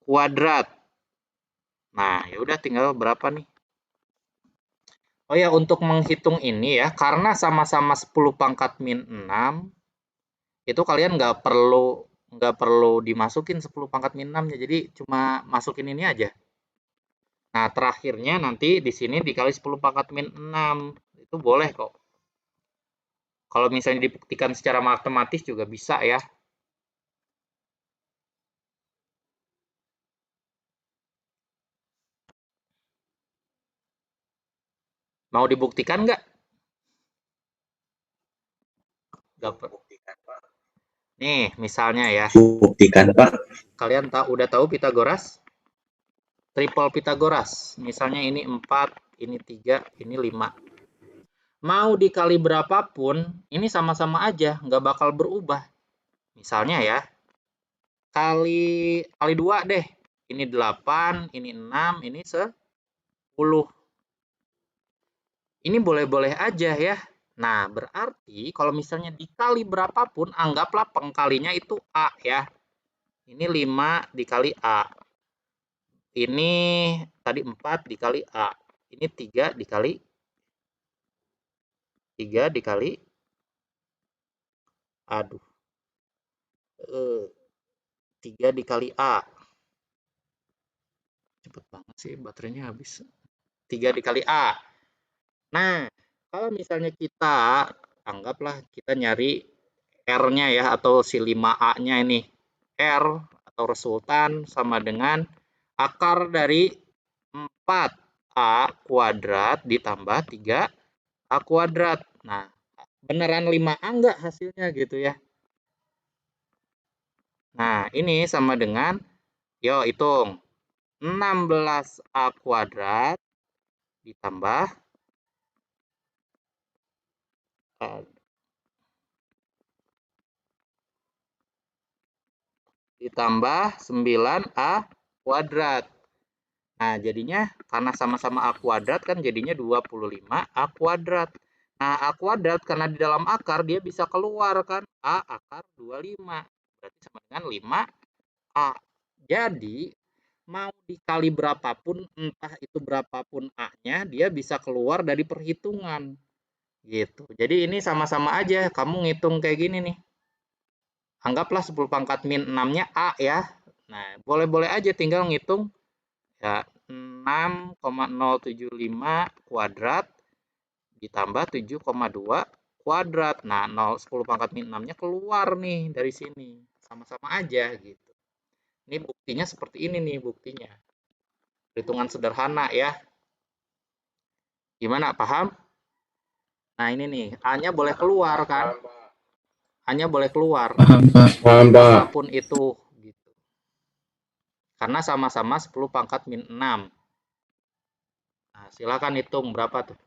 kuadrat. Nah, ya udah tinggal berapa nih? Oh ya, untuk menghitung ini ya, karena sama-sama 10 pangkat min 6, itu kalian nggak perlu dimasukin 10 pangkat min 6-nya, jadi cuma masukin ini aja. Nah, terakhirnya nanti di sini dikali 10 pangkat min 6. Itu boleh kok. Kalau misalnya dibuktikan secara matematis juga bisa ya. Mau dibuktikan nggak? Buktikan, Pak. Nih, misalnya ya. Buktikan, Pak. Kalian udah tahu Pitagoras? Triple Pitagoras. Misalnya ini 4, ini 3, ini 5. Mau dikali berapapun, ini sama-sama aja, nggak bakal berubah. Misalnya ya, kali 2 deh. Ini 8, ini 6, ini 10. Ini boleh-boleh aja ya. Nah, berarti kalau misalnya dikali berapapun, anggaplah pengkalinya itu A ya. Ini 5 dikali A. Ini tadi 4 dikali A. Ini 3 dikali Aduh. 3 dikali A. Cepet banget sih, baterainya habis. 3 dikali A. Nah, kalau misalnya kita, anggaplah kita nyari R-nya ya, atau si 5A-nya ini. R atau resultan sama dengan akar dari 4A kuadrat ditambah 3A kuadrat. Nah, beneran 5A enggak hasilnya gitu ya. Nah, ini sama dengan, yuk hitung, 16A kuadrat ditambah 9A kuadrat. Nah, jadinya karena sama-sama A kuadrat kan jadinya 25A kuadrat. Nah, A kuadrat karena di dalam akar dia bisa keluar kan, A akar 25. Berarti sama dengan 5A. Jadi, mau dikali berapapun, entah itu berapapun A-nya, dia bisa keluar dari perhitungan. Gitu. Jadi ini sama-sama aja, kamu ngitung kayak gini nih. Anggaplah 10 pangkat min 6-nya A ya. Nah, boleh-boleh aja tinggal ngitung ya 6,075 kuadrat ditambah 7,2 kuadrat. Nah, 10 pangkat min 6-nya keluar nih dari sini. Sama-sama aja gitu. Ini buktinya seperti ini nih buktinya. Hitungan sederhana ya. Gimana, paham? Nah, ini nih, A-nya boleh keluar kan? A-nya boleh keluar. Paham, Pak. Paham, Pak. Apapun itu gitu. Karena sama-sama 10 pangkat min 6. Nah, silakan hitung berapa tuh?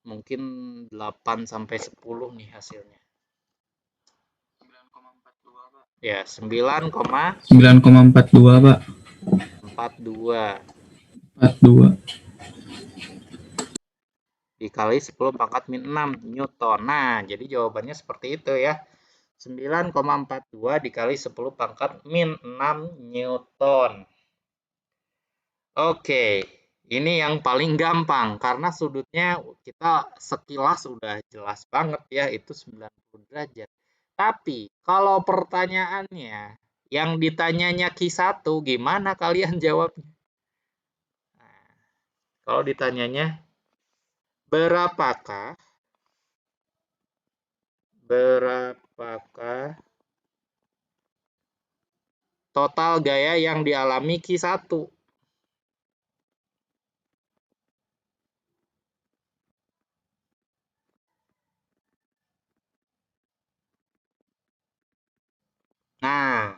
Mungkin 8 sampai 10 nih hasilnya. Ya, 9,42. 9,42, Pak. 42. Dikali 10 pangkat min 6 Newton. Nah, jadi jawabannya seperti itu ya. 9,42 dikali 10 pangkat min 6 Newton. Oke, ini yang paling gampang karena sudutnya kita sekilas udah jelas banget ya, itu 90 derajat. Tapi kalau pertanyaannya yang ditanyanya Q1 gimana kalian jawabnya? Nah, kalau ditanyanya berapakah total gaya yang dialami Q1? Nah,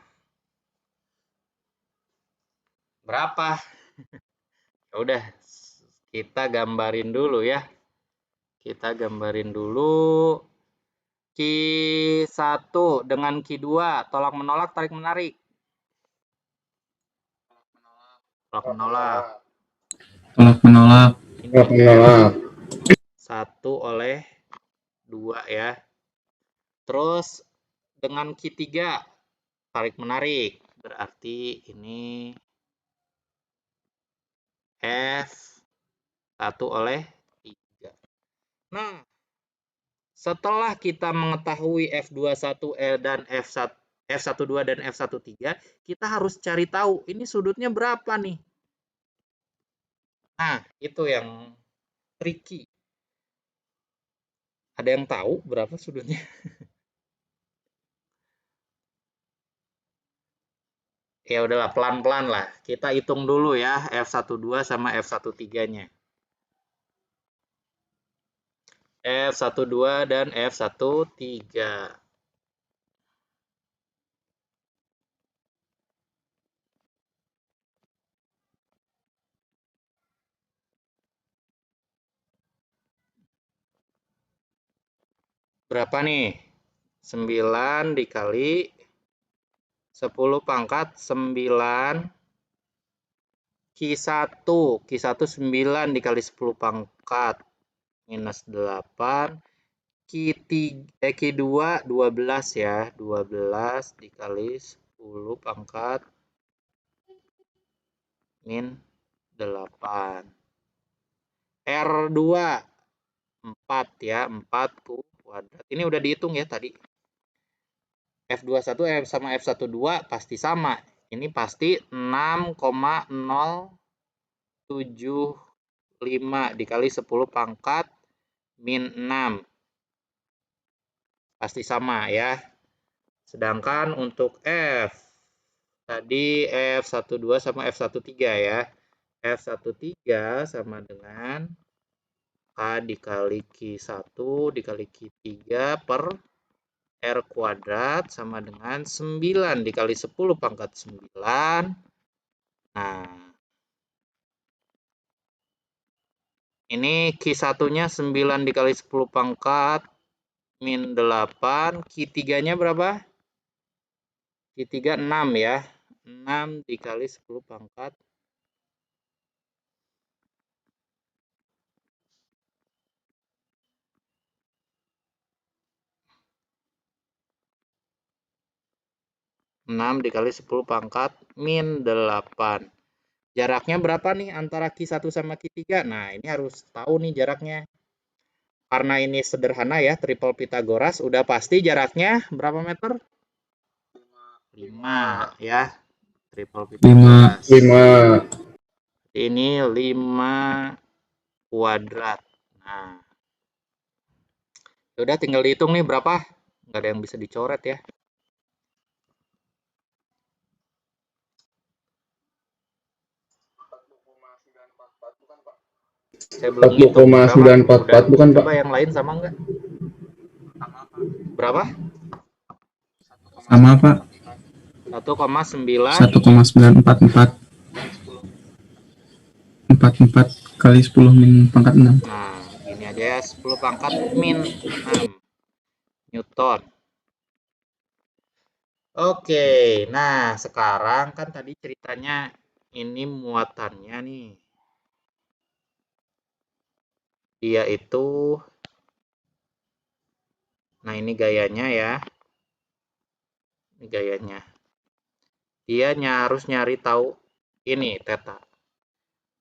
berapa? Ya udah, kita gambarin dulu ya. Kita gambarin dulu Q1 dengan Q2, tolak menolak, tarik menarik. Tolak menolak. Tolak menolak. Ini Tolak menolak. 1 oleh 2 ya. Terus dengan Q3 tarik menarik. Berarti ini F1 oleh 3. Nah, setelah kita mengetahui F21L dan F12 dan F13, kita harus cari tahu ini sudutnya berapa nih. Nah, itu yang tricky. Ada yang tahu berapa sudutnya? Ya udahlah, pelan-pelan lah. Kita hitung dulu ya F12 sama F13-nya. F12 dan F13. Berapa nih? 9 dikali 10 pangkat 9 Q1. Q1 9 dikali 10 pangkat minus 8. Q2 12 ya. 12 dikali 10 pangkat min 8. R2 4 ya. 4 kuadrat. Ini udah dihitung ya tadi. F21 sama F12 pasti sama. Ini pasti 6,075 dikali 10 pangkat min 6. Pasti sama ya. Sedangkan untuk F, tadi F12 sama F13 ya. F13 sama dengan K dikali Q1 dikali Q3 per R kuadrat sama dengan 9 dikali 10 pangkat 9. Nah, ini Q1-nya 9 dikali 10 pangkat min 8. Q3-nya berapa? Q3 6 ya. 6 dikali 10 pangkat dikali 10 pangkat min 8. Jaraknya berapa nih antara Q1 sama Q3? Nah, ini harus tahu nih jaraknya. Karena ini sederhana ya, triple Pitagoras, udah pasti jaraknya berapa meter? 5 ya. Triple Pitagoras. 5. Ini 5 kuadrat. Nah, udah tinggal dihitung nih berapa? Nggak ada yang bisa dicoret ya. Saya belum hitung 40,944 bukan Pak? Coba yang lain sama nggak? Berapa? Sama Pak. 1,9 1,944. 44 kali 10 min pangkat 6. Nah, ini aja ya, 10 pangkat min 6 Newton. Oke, nah sekarang kan tadi ceritanya ini muatannya nih. Dia itu, nah ini gayanya ya. Ini gayanya. Dia harus nyari tahu ini theta.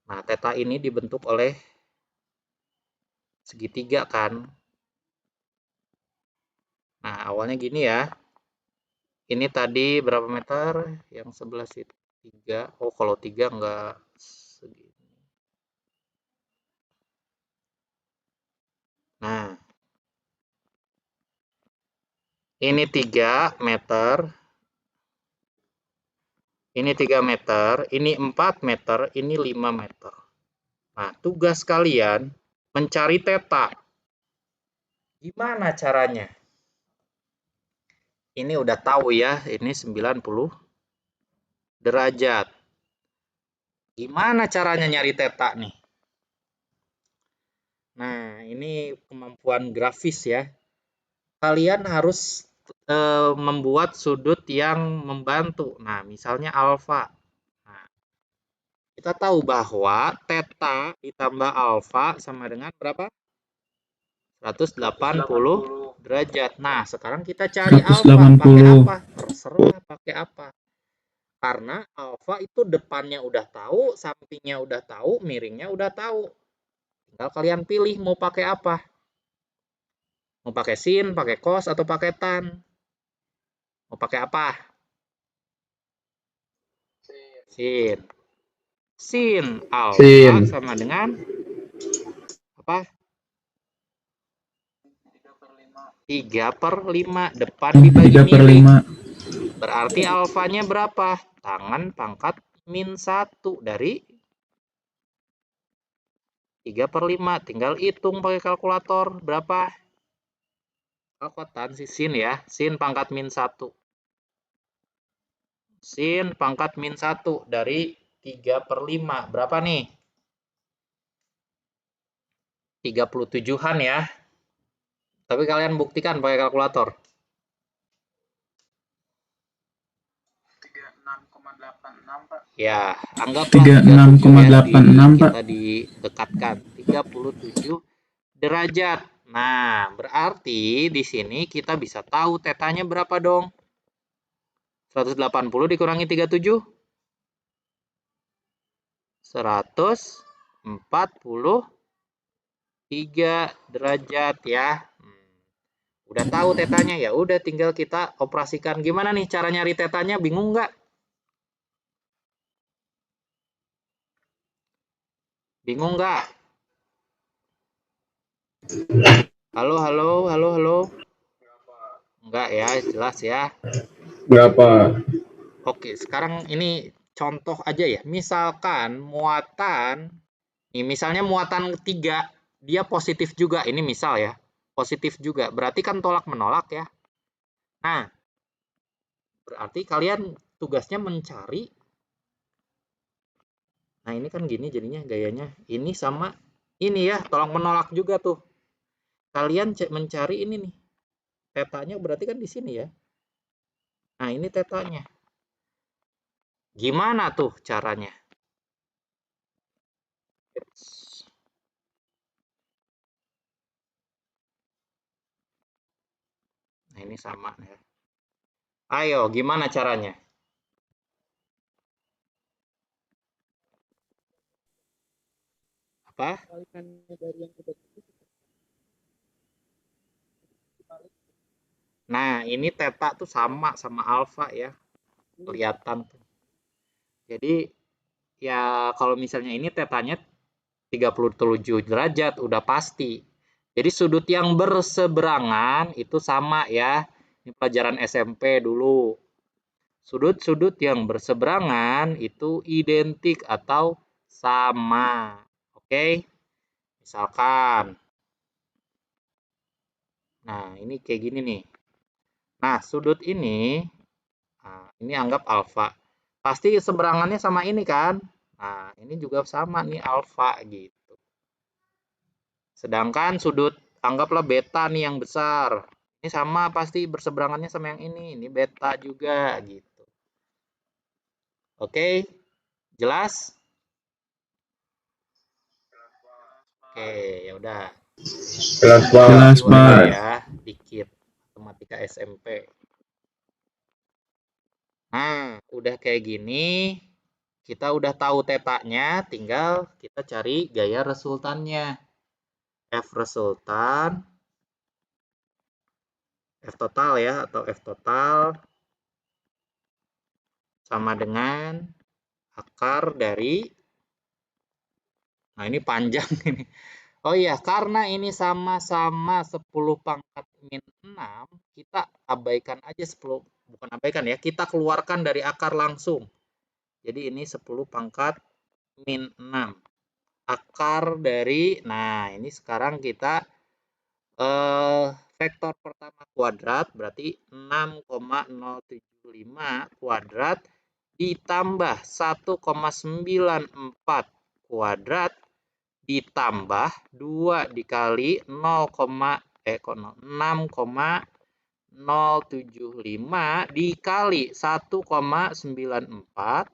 Nah, theta ini dibentuk oleh segitiga kan. Nah, awalnya gini ya. Ini tadi berapa meter? Yang sebelah situ 3. Oh, kalau 3 enggak segini. Nah, ini 3 meter. Ini 3 meter, ini 4 meter, ini 5 meter. Nah, tugas kalian mencari theta. Gimana caranya? Ini udah tahu ya, ini 90 derajat. Gimana caranya nyari theta nih? Nah, ini kemampuan grafis ya. Kalian harus membuat sudut yang membantu. Nah, misalnya alfa. Nah, kita tahu bahwa theta ditambah alfa sama dengan berapa? 180 derajat. Nah, sekarang kita cari alfa. Pakai apa? Terserah pakai apa. Karena alfa itu depannya udah tahu, sampingnya udah tahu, miringnya udah tahu. Tinggal kalian pilih mau pakai apa. Mau pakai sin, pakai cos, atau pakai tan. Mau pakai apa? Sin. Sin alfa sama dengan apa? 3/5. Depan dibagi 3/5. Berarti alfanya berapa? Tangan pangkat min 1 dari 3/5. Tinggal hitung pakai kalkulator. Berapa? Kalkulatan sin ya. Sin pangkat min 1. Sin pangkat min 1 dari 3/5. Berapa nih? 37-an ya. Tapi kalian buktikan pakai kalkulator. 36,86 Pak. Ya, anggaplah 36,86 Pak. kita didekatkan. 37 derajat. Nah, berarti di sini kita bisa tahu tetanya berapa dong? 180 dikurangi 37. 143 derajat ya. Udah tahu tetanya ya, udah tinggal kita operasikan. Gimana nih cara nyari tetanya? Bingung nggak? Bingung nggak? Halo, halo, halo, halo. Enggak ya, jelas ya. Berapa? Oke, sekarang ini contoh aja ya. Misalkan muatan, nih misalnya muatan 3, dia positif juga. Ini misal ya, positif juga. Berarti kan tolak menolak ya. Nah, berarti kalian tugasnya mencari. Nah, ini kan gini jadinya gayanya. Ini sama ini ya, tolak menolak juga tuh. Kalian mencari ini nih. Tetanya berarti kan di sini ya. Nah, ini tetanya. Gimana tuh caranya? Nah, ini sama ya. Ayo, gimana caranya? Apa? Nah, ini theta tuh sama alfa ya. Kelihatan tuh. Jadi, ya kalau misalnya ini tetanya 37 derajat, udah pasti. Jadi sudut yang berseberangan itu sama ya. Ini pelajaran SMP dulu. Sudut-sudut yang berseberangan itu identik atau sama. Oke? Misalkan. Nah, ini kayak gini nih. Nah, sudut ini anggap alfa. Pasti seberangannya sama ini kan? Nah, ini juga sama nih alfa gitu. Sedangkan sudut anggaplah beta nih yang besar. Ini sama pasti berseberangannya sama yang ini beta juga gitu. Oke, jelas? Oke, ya udah. Jelas, Pak. Jelas, Pak. Ya, dikit matematika SMP. Nah, udah kayak gini, kita udah tahu tetanya, tinggal kita cari gaya resultannya. F resultan, F total ya, atau F total sama dengan akar dari, nah ini panjang ini. Oh iya, karena ini sama-sama 10 pangkat min 6, kita abaikan aja 10, bukan abaikan ya, kita keluarkan dari akar langsung. Jadi ini 10 pangkat min 6. Akar dari, nah ini sekarang kita vektor pertama kuadrat, berarti 6,075 kuadrat ditambah 1,94 kuadrat ditambah 2 dikali 6,075 dikali 1,94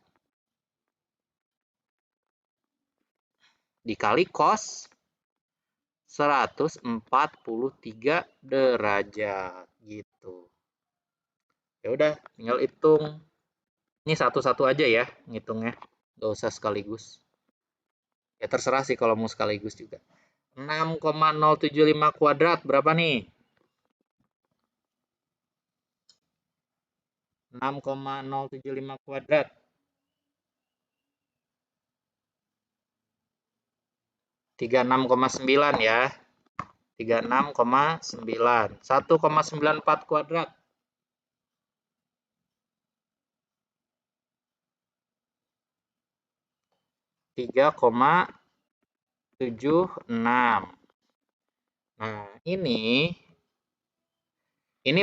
dikali cos 143 derajat gitu. Ya udah, tinggal hitung. Ini satu-satu aja ya ngitungnya, nggak usah sekaligus. Ya terserah sih kalau mau sekaligus juga. 6,075 kuadrat berapa nih? 6,075 kuadrat. 36,9 ya. 36,9. 1,94 kuadrat. 3,76. Nah, ini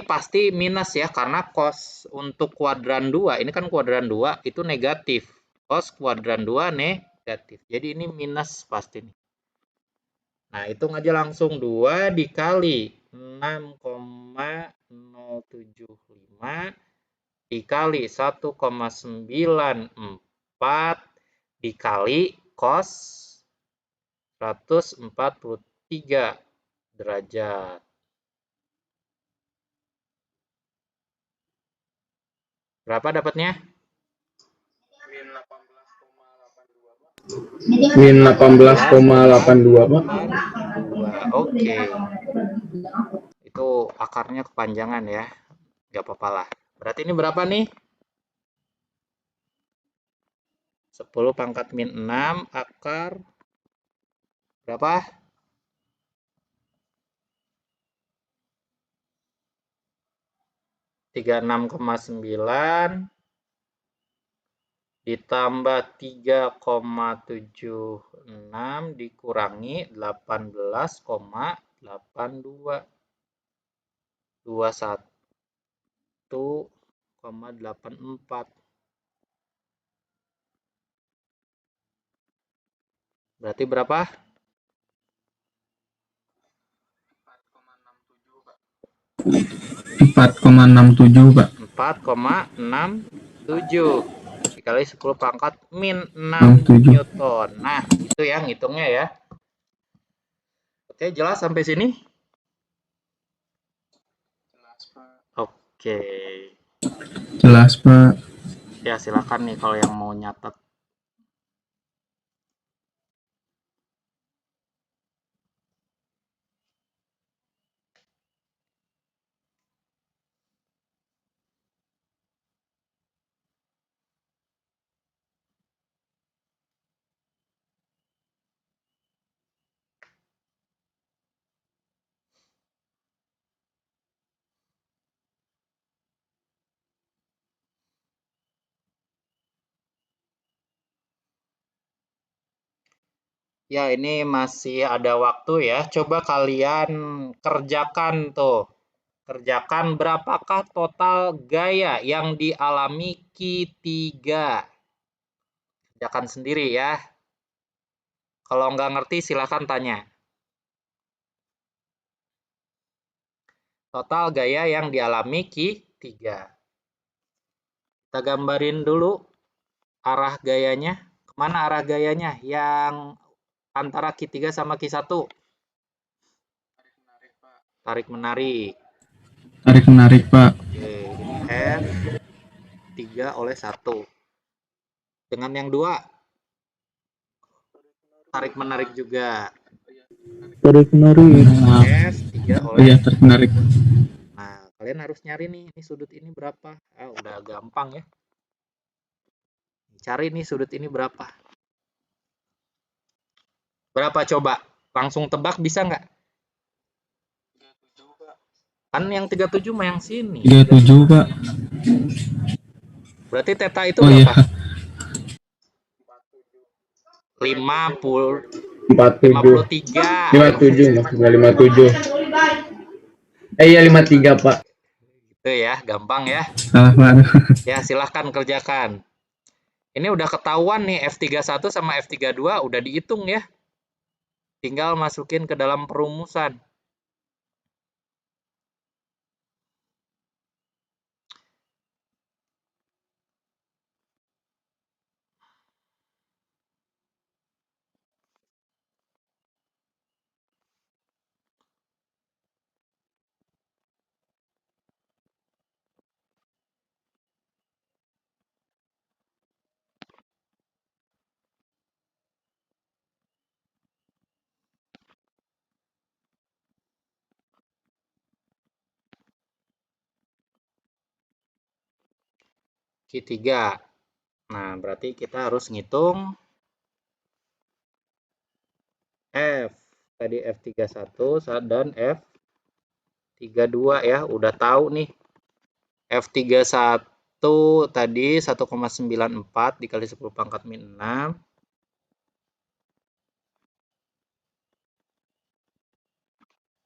pasti minus ya, karena cos untuk kuadran 2, ini kan kuadran 2 itu negatif. Cos kuadran 2 negatif. Jadi ini minus pasti nih. Nah, hitung aja langsung 2 dikali 6,075 dikali 1,94 dikali cos 143 derajat. Berapa dapatnya? Min 18,82 Pak. 2. Oke. Itu akarnya kepanjangan ya. Gak apa-apa lah. Berarti ini berapa nih? 10 pangkat min 6 akar berapa? 36,9 ditambah 3,76 dikurangi 18,82. 21,84. Berarti berapa? 4,67 Pak. 4,67 dikali 10 pangkat min 6 Newton. Nah, itu ya ngitungnya ya. Oke, jelas sampai sini? Jelas, Pak. Oke. Jelas Pak. Ya, silakan nih kalau yang mau nyatet. Ya, ini masih ada waktu ya. Coba kalian kerjakan tuh. Kerjakan berapakah total gaya yang dialami Q3. Kerjakan sendiri ya. Kalau nggak ngerti silahkan tanya. Total gaya yang dialami Q3. Kita gambarin dulu arah gayanya. Kemana arah gayanya? Yang antara Q3 sama Q1. Tarik-menarik, Pak. Tarik-menarik. Tarik-menarik Pak. Oke, ini F3 oleh 1. Dengan yang 2. Tarik-menarik juga. Tarik-menarik. F3 oleh. Iya, tarik-menarik. Nah, kalian harus nyari nih, ini sudut ini berapa? Udah gampang ya. Cari nih sudut ini berapa. Berapa coba? Langsung tebak bisa nggak? 37, Pak. Kan yang 37 mah yang sini. 37 Pak. Berarti theta itu Oh berapa? iya. 50, 47. 53. 57 maksudnya 57. Iya 53 Pak. Itu ya, gampang ya. Salah Pak. Ya, silahkan kerjakan. Ini udah ketahuan nih F31 sama F32 udah dihitung ya. Tinggal masukin ke dalam perumusan. Q3. Nah, berarti kita harus ngitung F. Tadi F31 dan F32 ya. Udah tahu nih. F31 tadi 1,94 dikali 10 pangkat min 6.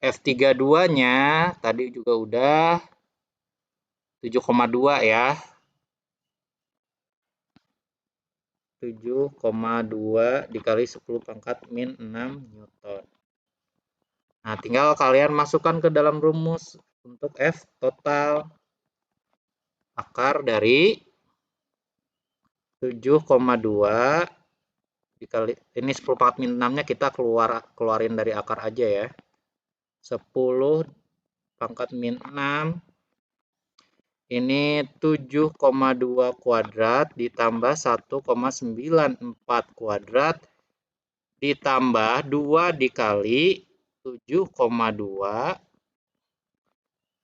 F32-nya tadi juga udah 7,2 ya. 7,2 dikali 10 pangkat min 6 Newton. Nah, tinggal kalian masukkan ke dalam rumus untuk F total. Akar dari 7,2 dikali, ini 10 pangkat min 6-nya kita keluarin dari akar aja ya. 10 pangkat min 6. Ini 7,2 kuadrat ditambah 1,94 kuadrat ditambah 2 dikali 7,2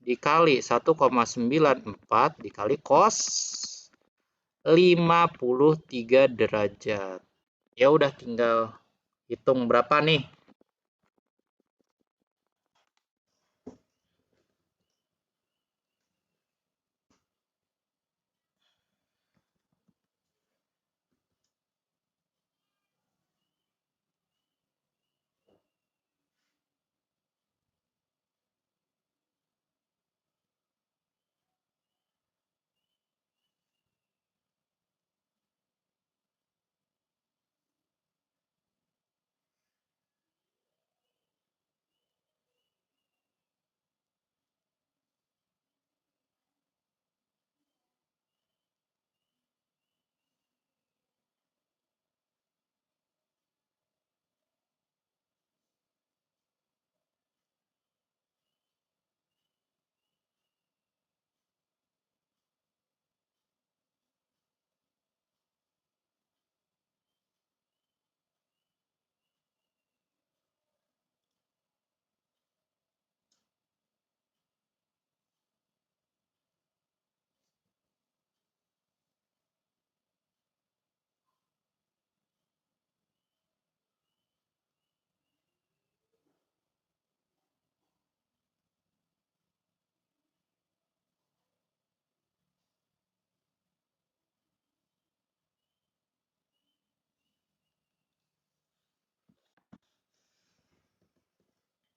dikali 1,94 dikali cos 53 derajat. Ya udah tinggal hitung berapa nih.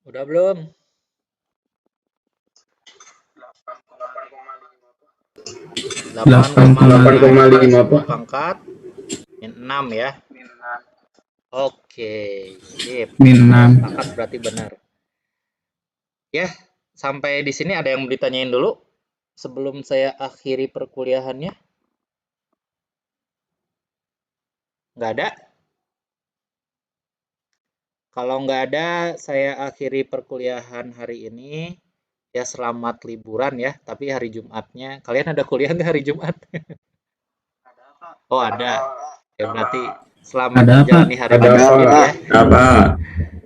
Udah belum? 8,5 Pak. pangkat min 6 ya. Min 6. Oke, sip. Min 6. Pangkat berarti benar. Ya, sampai di sini ada yang mau ditanyain dulu sebelum saya akhiri perkuliahannya? Nggak ada? Kalau nggak ada, saya akhiri perkuliahan hari ini. Ya, selamat liburan ya. Tapi hari Jumatnya, kalian ada kuliah nggak hari Jumat? Ada, Pak. Oh, ada. Ya, berarti selamat Ada, Pak. menjalani hari Ada, Jumat Pak. ya. Apa?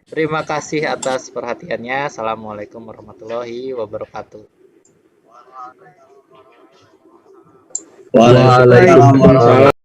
Terima kasih atas perhatiannya. Assalamualaikum warahmatullahi wabarakatuh. Waalaikumsalam. Waalaikumsalam.